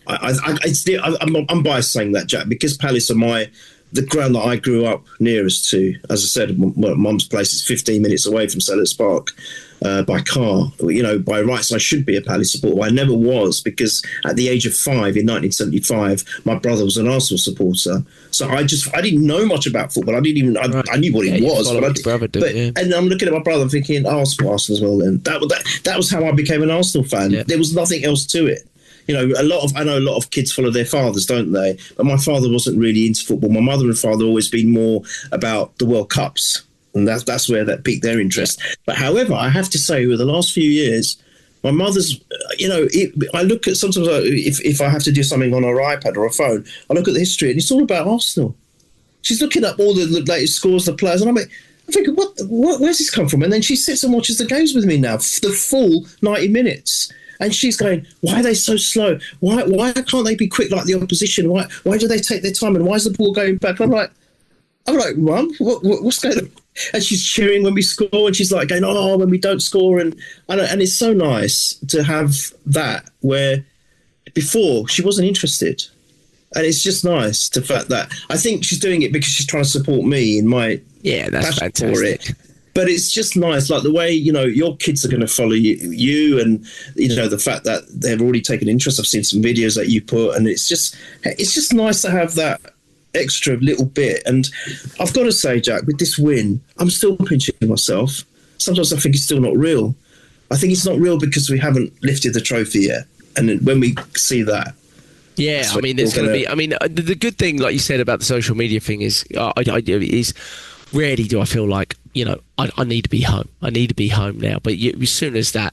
I'm biased saying that, Jack, because Palace are the ground that I grew up nearest to. As I said, Mum's place is 15 minutes away from Selhurst Park. By car, by rights I should be a Palace supporter. I never was, because at the age of 5 in 1975, my brother was an Arsenal supporter. So I didn't know much about football. I didn't even I knew what it was, and I'm looking at my brother thinking, I support Arsenal as well. Then that was how I became an Arsenal fan. Yeah. There was nothing else to it. I know a lot of kids follow their fathers, don't they? But my father wasn't really into football. My mother and father always been more about the World Cups. And that's where that piqued their interest. But however, I have to say, over the last few years, my mother's, I look at sometimes if I have to do something on her iPad or a phone, I look at the history and it's all about Arsenal. She's looking up all the latest scores, the players, and I'm thinking, where's this come from? And then she sits and watches the games with me now, the full 90 minutes. And she's going, why are they so slow? Why can't they be quick like the opposition? Why do they take their time? And why is the ball going back? I'm like, Mum, what's going on? And she's cheering when we score, and she's like going, oh, when we don't score. And it's so nice to have that, where before she wasn't interested. And it's just nice the fact that I think she's doing it because she's trying to support me in my that's passion for it. But it's just nice, like the way, your kids are going to follow you and, the fact that they've already taken interest. I've seen some videos that you put, and it's just nice to have that extra little bit. And I've got to say, Jack, with this win, I'm still pinching myself. Sometimes I think it's still not real. I think it's not real because we haven't lifted the trophy yet. And when we see that, there's going to be. The good thing, like you said about the social media thing, is rarely do I feel like I need to be home. I need to be home now. But as soon as that,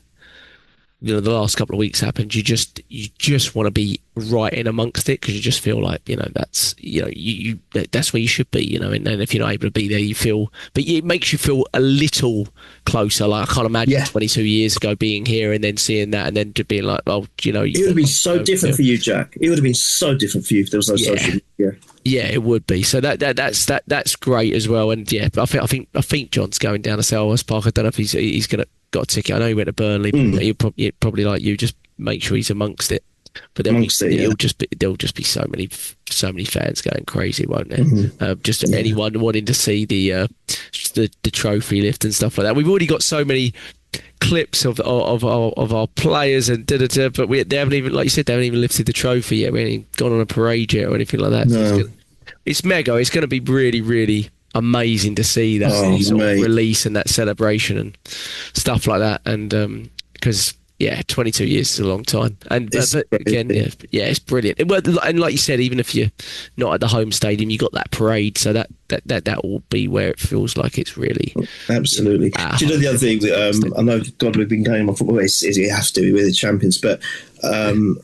the last couple of weeks happened, you just want to be right in amongst it, because you just feel like that's that's where you should be, and then if you're not able to be there, you feel, but it makes you feel a little closer. Like I can't imagine 22 years ago being here and then seeing that and then to being like, it would have been so different for you, Jack. It would have been so different for you if there was no social media. Yeah, it would be. So that's great as well. And I think John's going down to Selhurst Park. I don't know if he's going to got a ticket. I know he went to Burnley, but he'll probably like you, just make sure he's amongst it. But there'll just be so many fans going crazy, won't there? Mm-hmm. Anyone wanting to see the trophy lift and stuff like that. We've already got so many clips of our players and but they haven't even, like you said, they haven't even lifted the trophy yet. We haven't even gone on a parade yet or anything like that. No. So it's mega. It's going to be really, really amazing to see that sort of release and that celebration and stuff like that. And because 22 years is a long time. And but again, it's brilliant. And like you said, even if you're not at the home stadium, you got that parade, so that will be where it feels like it's really absolutely. Do you know the other thing? I know, God, we've been going on football. Is it have to be with the champions, but this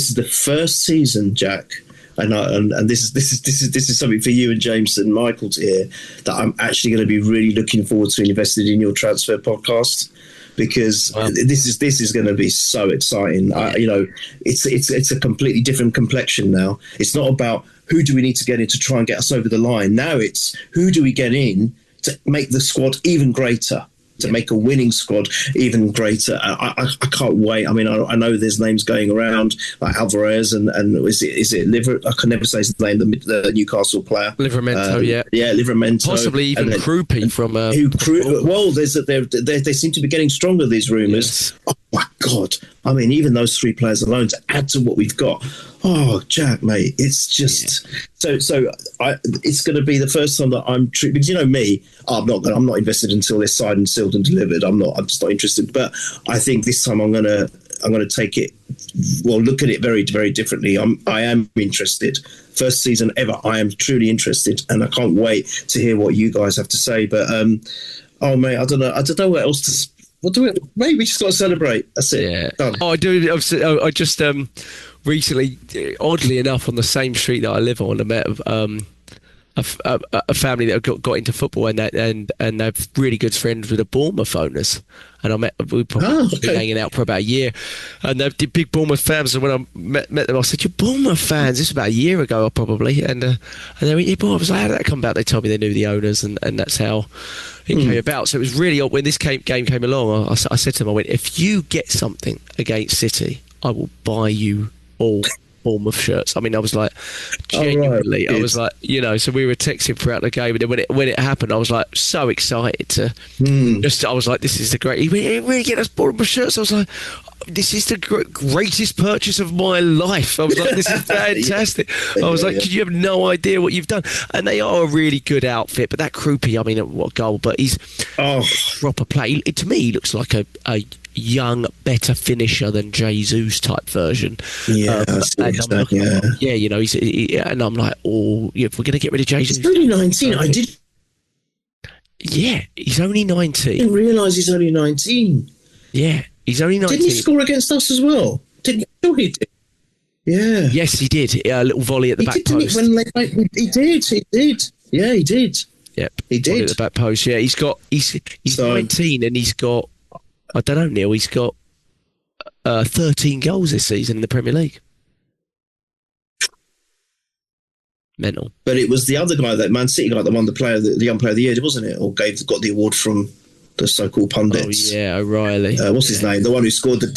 is the first season, Jack. And this is something for you and James and Michael to hear, that I'm actually going to be really looking forward to invested in your transfer podcast, because this is going to be so exciting. It's a completely different complexion now. It's not about who do we need to get in to try and get us over the line. Now it's who do we get in to make the squad even greater, to make a winning squad even greater. I can't wait. I mean, I know there's names going around like Alvarez and is it Liver? I can never say his name. The Newcastle player, Livramento, Livramento, possibly even Krupi from. They seem to be getting stronger, these rumours. Yes. Oh my God! I mean, even those three players alone to add to what we've got. Oh, Jack, mate, it's just so. It's going to be the first time that I'm because me, I'm not invested until they're signed and sealed and delivered. I'm just not interested. But I think this time I'm going to take it. Well, look at it very, very differently. I am interested. First season ever. I am truly interested, and I can't wait to hear what you guys have to say. But mate, I don't know what else to. Maybe we just got to celebrate. That's it. Yeah. Done. I do. I just recently, oddly enough, on the same street that I live on, I met a family that got into football, and they're really good friends with the Bournemouth owners. And we probably been hanging out for about a year, and they're big Bournemouth fans. And when I met them, I said, "You're Bournemouth fans?" This was about a year ago, probably. And they went, "Yeah, I was like, how did that come about?" They told me they knew the owners, and that's how it came about. So it was really odd when this game came along. I said to them, I went, "If you get something against City, I will buy you all Bournemouth shirts." I mean, I was like, genuinely, I was like, so we were texting throughout the game, and then when it happened, I was like so excited to I was like, this is the great. He really get us Bournemouth shirts. I was like, this is the greatest purchase of my life. I was like, this is fantastic. I was like, you have no idea what you've done. And they are a really good outfit, but that Krupi, I mean, what a goal, but he's a proper play. To me, he looks like a young, better finisher than Jesus type version. Yeah, he's, and I'm like, if we're going to get rid of Jesus. He's only 19. Yeah, he's only 19. I didn't realise he's only 19. Yeah, he's only 19. Didn't he score against us as well? Didn't he did? Yeah. Yes, he did. A little volley at the back post. He did. Yeah, he did. Yep. He did. Volley at the back post. Yeah, he's 19, and he's got, I don't know, Neil, he's got 13 goals this season in the Premier League. Mental. But it was the other guy, that Man City guy, that won the young player of the year, wasn't it? Or got the award from the so-called pundits. Oh yeah, O'Reilly. What's his name? The one who scored the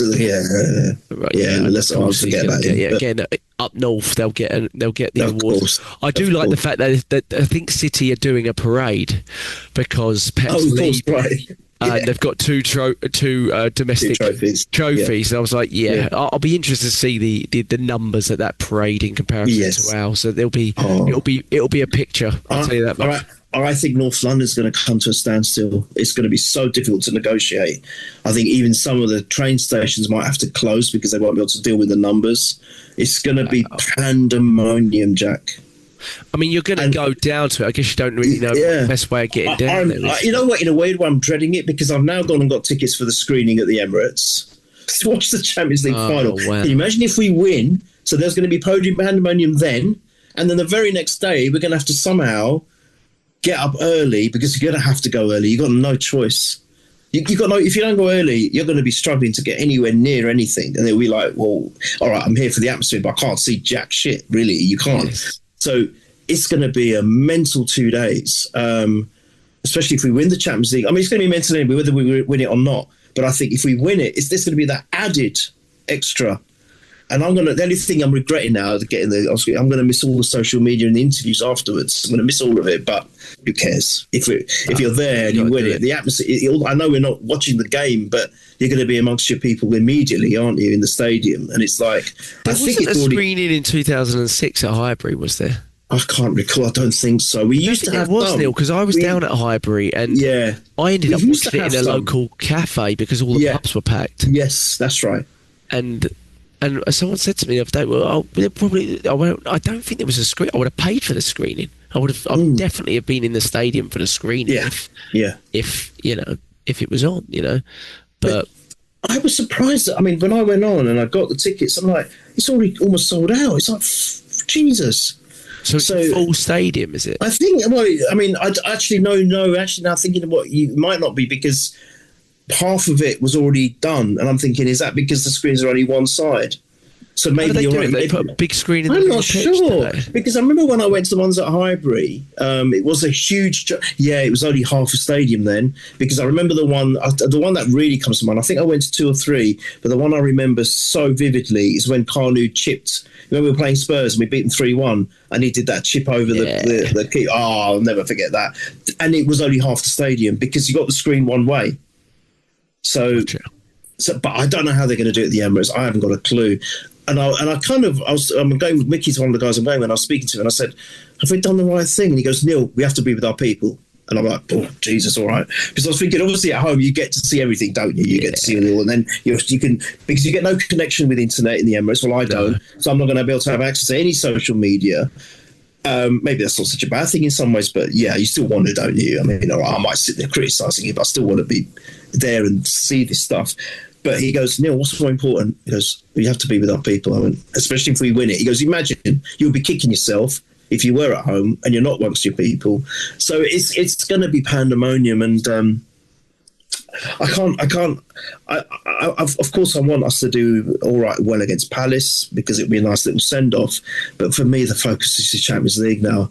let's forget about him. Yeah, again, up north they'll get the award. I do like the fact that I think City are doing a parade because Pep's lead. Right. And they've got two domestic trophies. And I was like, I'll be interested to see the numbers at that parade in comparison to ours. So it'll be a picture. I'll tell you that much. All right. I think North London's going to come to a standstill. It's going to be so difficult to negotiate. I think even some of the train stations might have to close because they won't be able to deal with the numbers. It's going to be pandemonium, Jack. I mean, you're going to go down to it. I guess you don't really know the best way of getting down there. You know what? In a weird way, I'm dreading it because I've now gone and got tickets for the screening at the Emirates to watch the Champions League final. Wow. Can you imagine if we win? So there's going to be podium pandemonium then, and then the very next day we're going to have to somehow get up early because you're going to have to go early. You've got no choice. If you don't go early, you're going to be struggling to get anywhere near anything, and they'll be like, "Well, all right, I'm here for the atmosphere, but I can't see jack shit. Really, you can't." Yes. So it's going to be a mental 2 days, especially if we win the Champions League. I mean, it's going to be mental anyway, whether we win it or not. But I think if we win it, there's going to be that added extra. And the only thing I'm regretting now is I'm going to miss all the social media and the interviews afterwards. I'm going to miss all of it, but who cares? If you're there and you win it, the atmosphere. I know we're not watching the game, but you're going to be amongst your people immediately, aren't you, in the stadium? And it's like, I think it's a screening in 2006 at Highbury, was there? I can't recall. I don't think so. We used to have Neil, because I was down at Highbury and I ended up watching it in a local cafe because all the pubs were packed. Yes, that's right. And someone said to me the other day, "Well, I don't think there was a screen. I would have paid for the screening. I would definitely have been in the stadium for the screening. If it was on, But I was surprised. When I went on and I got the tickets, I'm like, it's already almost sold out. It's like, Jesus. So it's a full stadium, is it? I think. I actually no. Actually, now thinking of what you might not be because half of it was already done, and I'm thinking, is that because the screens are only one side? So maybe you're right. They put a big screen in I'm the not sure because I remember when I went to the ones at Highbury, it was a huge. It was only half a stadium then because I remember the one that really comes to mind. I think I went to 2 or 3, but the one I remember so vividly is when Carnu chipped. Remember we were playing Spurs and we beat them 3-1, and he did that chip over the key. Oh, I'll never forget that. And it was only half the stadium because you got the screen one way. So, but I don't know how they're going to do it at the Emirates. I haven't got a clue. I'm going with Mickey's one of the guys I'm going with, and I was speaking to him and I said, have we done the right thing? And he goes, Neil, we have to be with our people. And I'm like, oh, Jesus, all right. Because I was thinking, obviously at home, you get to see everything, don't you? You get to see it all. And then you can, because you get no connection with internet in the Emirates. Well, I don't. So I'm not going to be able to have access to any social media. Maybe that's not such a bad thing in some ways, but you still want it, don't you? I mean, all right, I might sit there criticising it, but I still want to be there and see this stuff. But he goes, Neil, what's more important? He goes, we have to be with our people. Especially if we win it. He goes, imagine you'll be kicking yourself if you were at home and you're not amongst your people. So it's going to be pandemonium, and of course I want us to do all right well against Palace because it'd be a nice little send off. But for me, the focus is the Champions League now.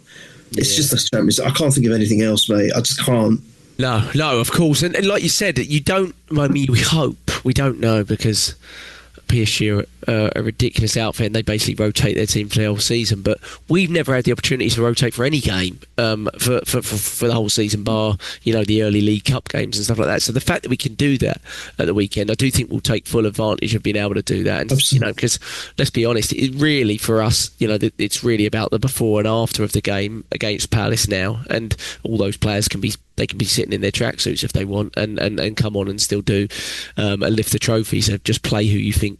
It's just the Champions League. I can't think of anything else, mate. I just can't. No, of course. And like you said, you don't, I mean, we hope, we don't know, because PSG are a ridiculous outfit and they basically rotate their team for the whole season, but we've never had the opportunity to rotate for any game for the whole season, bar the early League Cup games and stuff like that. So the fact that we can do that at the weekend, I do think we'll take full advantage of being able to do that. And because let's be honest, it really for us, it's really about the before and after of the game against Palace now, and all those players can be sitting in their tracksuits if they want and come on and still do and lift the trophy. So just play who you think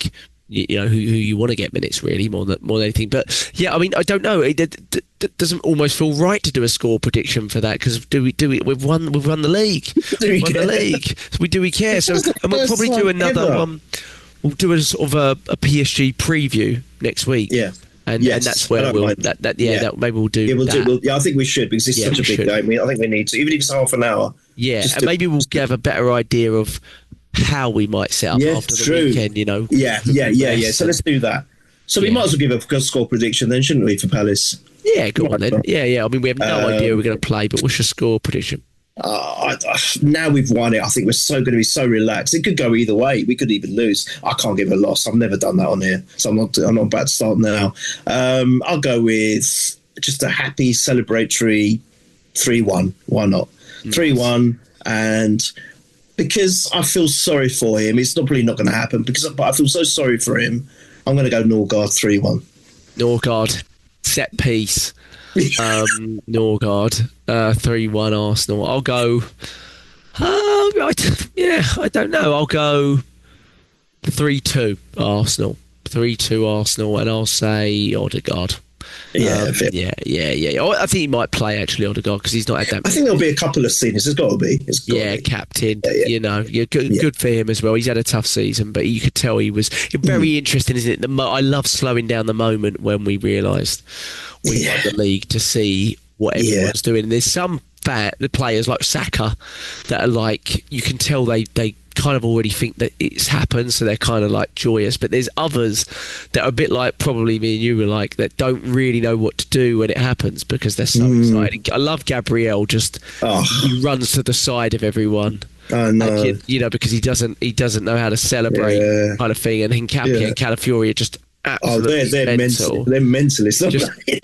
who you want to get minutes, really, more than anything. But yeah, I mean, I don't know. It doesn't almost feel right to do a score prediction for that, because do we? We've won the league. We've won the league. So do we care? So and we'll probably do another one. We'll do a sort of a PSG preview next week. Yeah. And that's where maybe we'll do. I think we should, because it's such a big game. I think we need to, even if it's half an hour. Yeah, and maybe we'll have a better idea of how we might set up after the weekend. Yeah. So let's do that. So we might as well give a score prediction then, shouldn't we, for Palace? Yeah, go on then. Yeah. I mean, we have no idea we're going to play, but what's your score prediction? Now we've won it, I think we're going to be so relaxed. It could go either way. We could even lose. I can't give a loss. I've never done that on here, so I'm not about to start now. I'll go with just a happy celebratory 3-1. Why not? 3-1, and because I feel sorry for him, it's probably not going to happen. But I feel so sorry for him, I'm going to go Norgard 3-1. Norgard set piece. Norgard 3-1 Arsenal. I'll go I don't know, I'll go 3-2 Arsenal, and I'll say Odegaard. I think he might play actually, Odegaard, because he's not had that. I think there'll be a couple of seniors. There's got to be. Captain. Good for him as well. He's had a tough season, but you could tell he was very interesting, isn't it? I love slowing down the moment when we realised we won the league, to see what everyone's doing. And there's some players like Saka that are like, you can tell they kind of already think that it's happened, so they're kind of like joyous. But there's others that are a bit like probably me and you were like, that don't really know what to do when it happens, because they're so excited. I love Gabriel, he runs to the side of everyone. Oh, no. Because he doesn't know how to celebrate, kind of thing. And Hincapié and Calafiori are just absolutely they're mental. They're mentalists.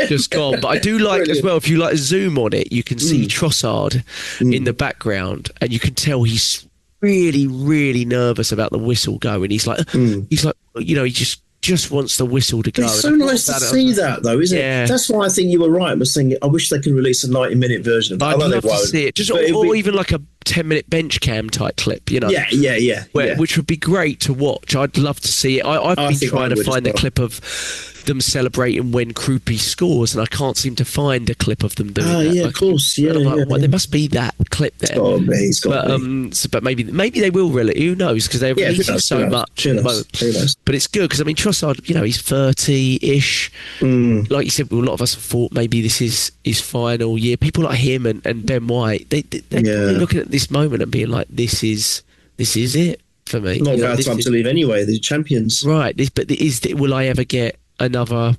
Just gone. But I do like as well, if you like zoom on it, you can see Trossard in the background, and you can tell he's really, really nervous about the whistle going. He's like, he just wants the whistle to go. It's so nice to see that, though, isn't it? That's why I think you were right. I was thinking, I wish they could release a 90-minute version of it. I'd love to see it, or even like a 10-minute bench cam type clip, which would be great to watch. I'd love to see it. I've been trying to find a clip of them celebrating when Krupi scores, and I can't seem to find a clip of them doing that. Of course, there must be that clip there. It's got to be. But maybe they will really. Who knows? Because they're releasing so much. Who knows? But it's good, because I mean, Trossard, he's 30-ish. Like you said, a lot of us have thought maybe this is his final year. People like him and Ben White, they're looking at this moment and being like, this is it for me. Not a bad time to leave anyway. They're champions, right? Will I ever get another?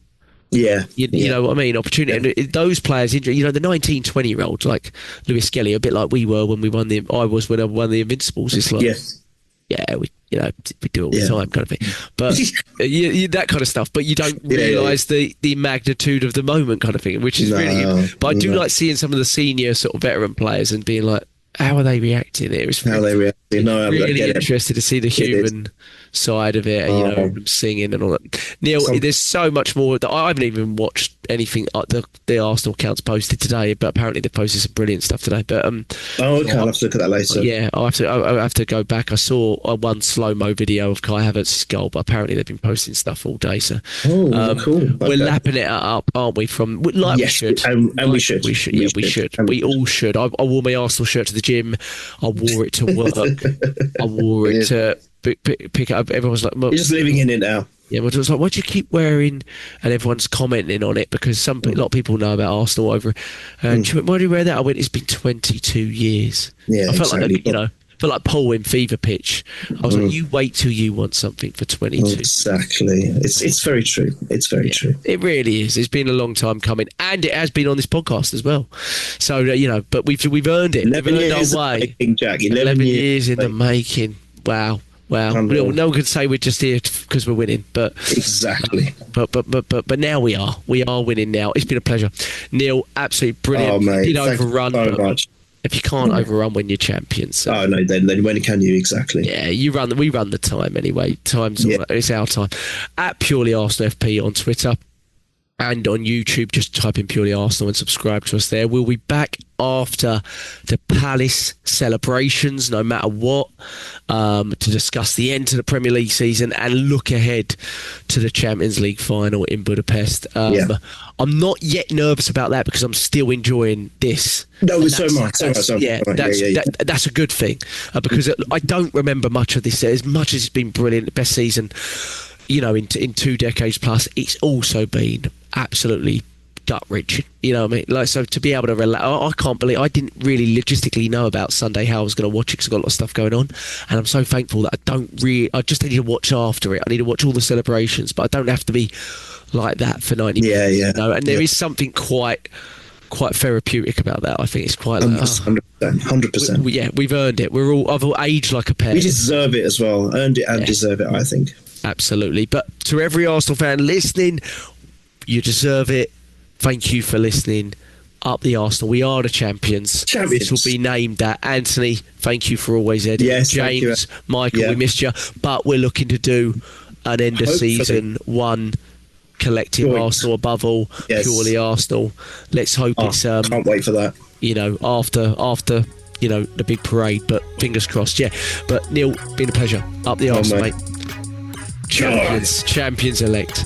You know what I mean? Opportunity. And those players, the 19, 20-year-olds like Lewis Skelly, a bit like we were when we won when I won the Invincibles. It's like, we do it all the time, kind of thing. But that kind of stuff. But you don't realise the magnitude of the moment, kind of thing, which is really. But I do like seeing some of the senior sort of veteran players and being like, how are they reacting? Really interested to see the human side of it, and them singing and all that. Neil, there's so much more that I haven't even watched anything the Arsenal accounts posted today, but apparently they posted some brilliant stuff today. But I'll have to look at that later. Yeah, I'll have to go back. I saw one slow-mo video of Kai Havertz's goal, but apparently they've been posting stuff all day. So cool. Okay. We're lapping it up, aren't we? We should. And we should. We should. Yeah, we should. We all should. I wore my Arsenal shirt to the gym. I wore it to work. I wore it to pick it up. Everyone's like, you're just living in it now. Yeah, but it was like, why do you keep wearing? And everyone's commenting on it because a lot of people know about Arsenal over. And she went, why do you wear that? I went, it's been 22 years. Yeah, I felt exactly. like, felt like Paul in Fever Pitch. I was like, you wait till you want something for 22. Exactly. It's very true. It's very true. It really is. It's been a long time coming, and it has been on this podcast as well. So but we've earned it. 11 we've earned years our way. Making, Jack. 11 years in the making. Wow. No one could say we're just here because we're winning, but exactly. But now we are winning now. It's been a pleasure, Neil. Absolutely brilliant. Oh, mate, you overrun so much. If you can't overrun when you're champions. So. Oh no, then when can you exactly? Yeah, we run the time anyway. It's our time. At Purely Arsenal FP on Twitter and on YouTube, just type in Purely Arsenal and subscribe to us there. We'll be back after the Palace celebrations, no matter what, to discuss the end to the Premier League season and look ahead to the Champions League final in Budapest. I'm not yet nervous about that because I'm still enjoying this. No, so am I. That's a good thing because I don't remember much of this. As much as it's been brilliant, the best season, in 2 decades plus, it's also been absolutely gut wrenching. You know what I mean? Like, so to be able to relax, I can't believe I didn't really logistically know about Sunday how I was going to watch it because I've got a lot of stuff going on, and I'm so thankful that I just need to watch after it. I need to watch all the celebrations, but I don't have to be like that for 90 minutes. And there is something quite therapeutic about that. I think it's quite 100%. We've earned it. I've all aged like a pair. We deserve it as well. Earned it and deserve it, I think. Absolutely. But to every Arsenal fan listening, you deserve it. Thank you for listening. Up the Arsenal. We are the champions. This will be named that. Anthony, thank you for always editing. Yes, James, Michael, we missed you. But we're looking to do an end of season one collective Arsenal above all, purely Arsenal. Let's hope it's can't wait for that. After the big parade, but fingers crossed. Yeah. But Neil, been a pleasure. Up the Arsenal, mate. Champions elect.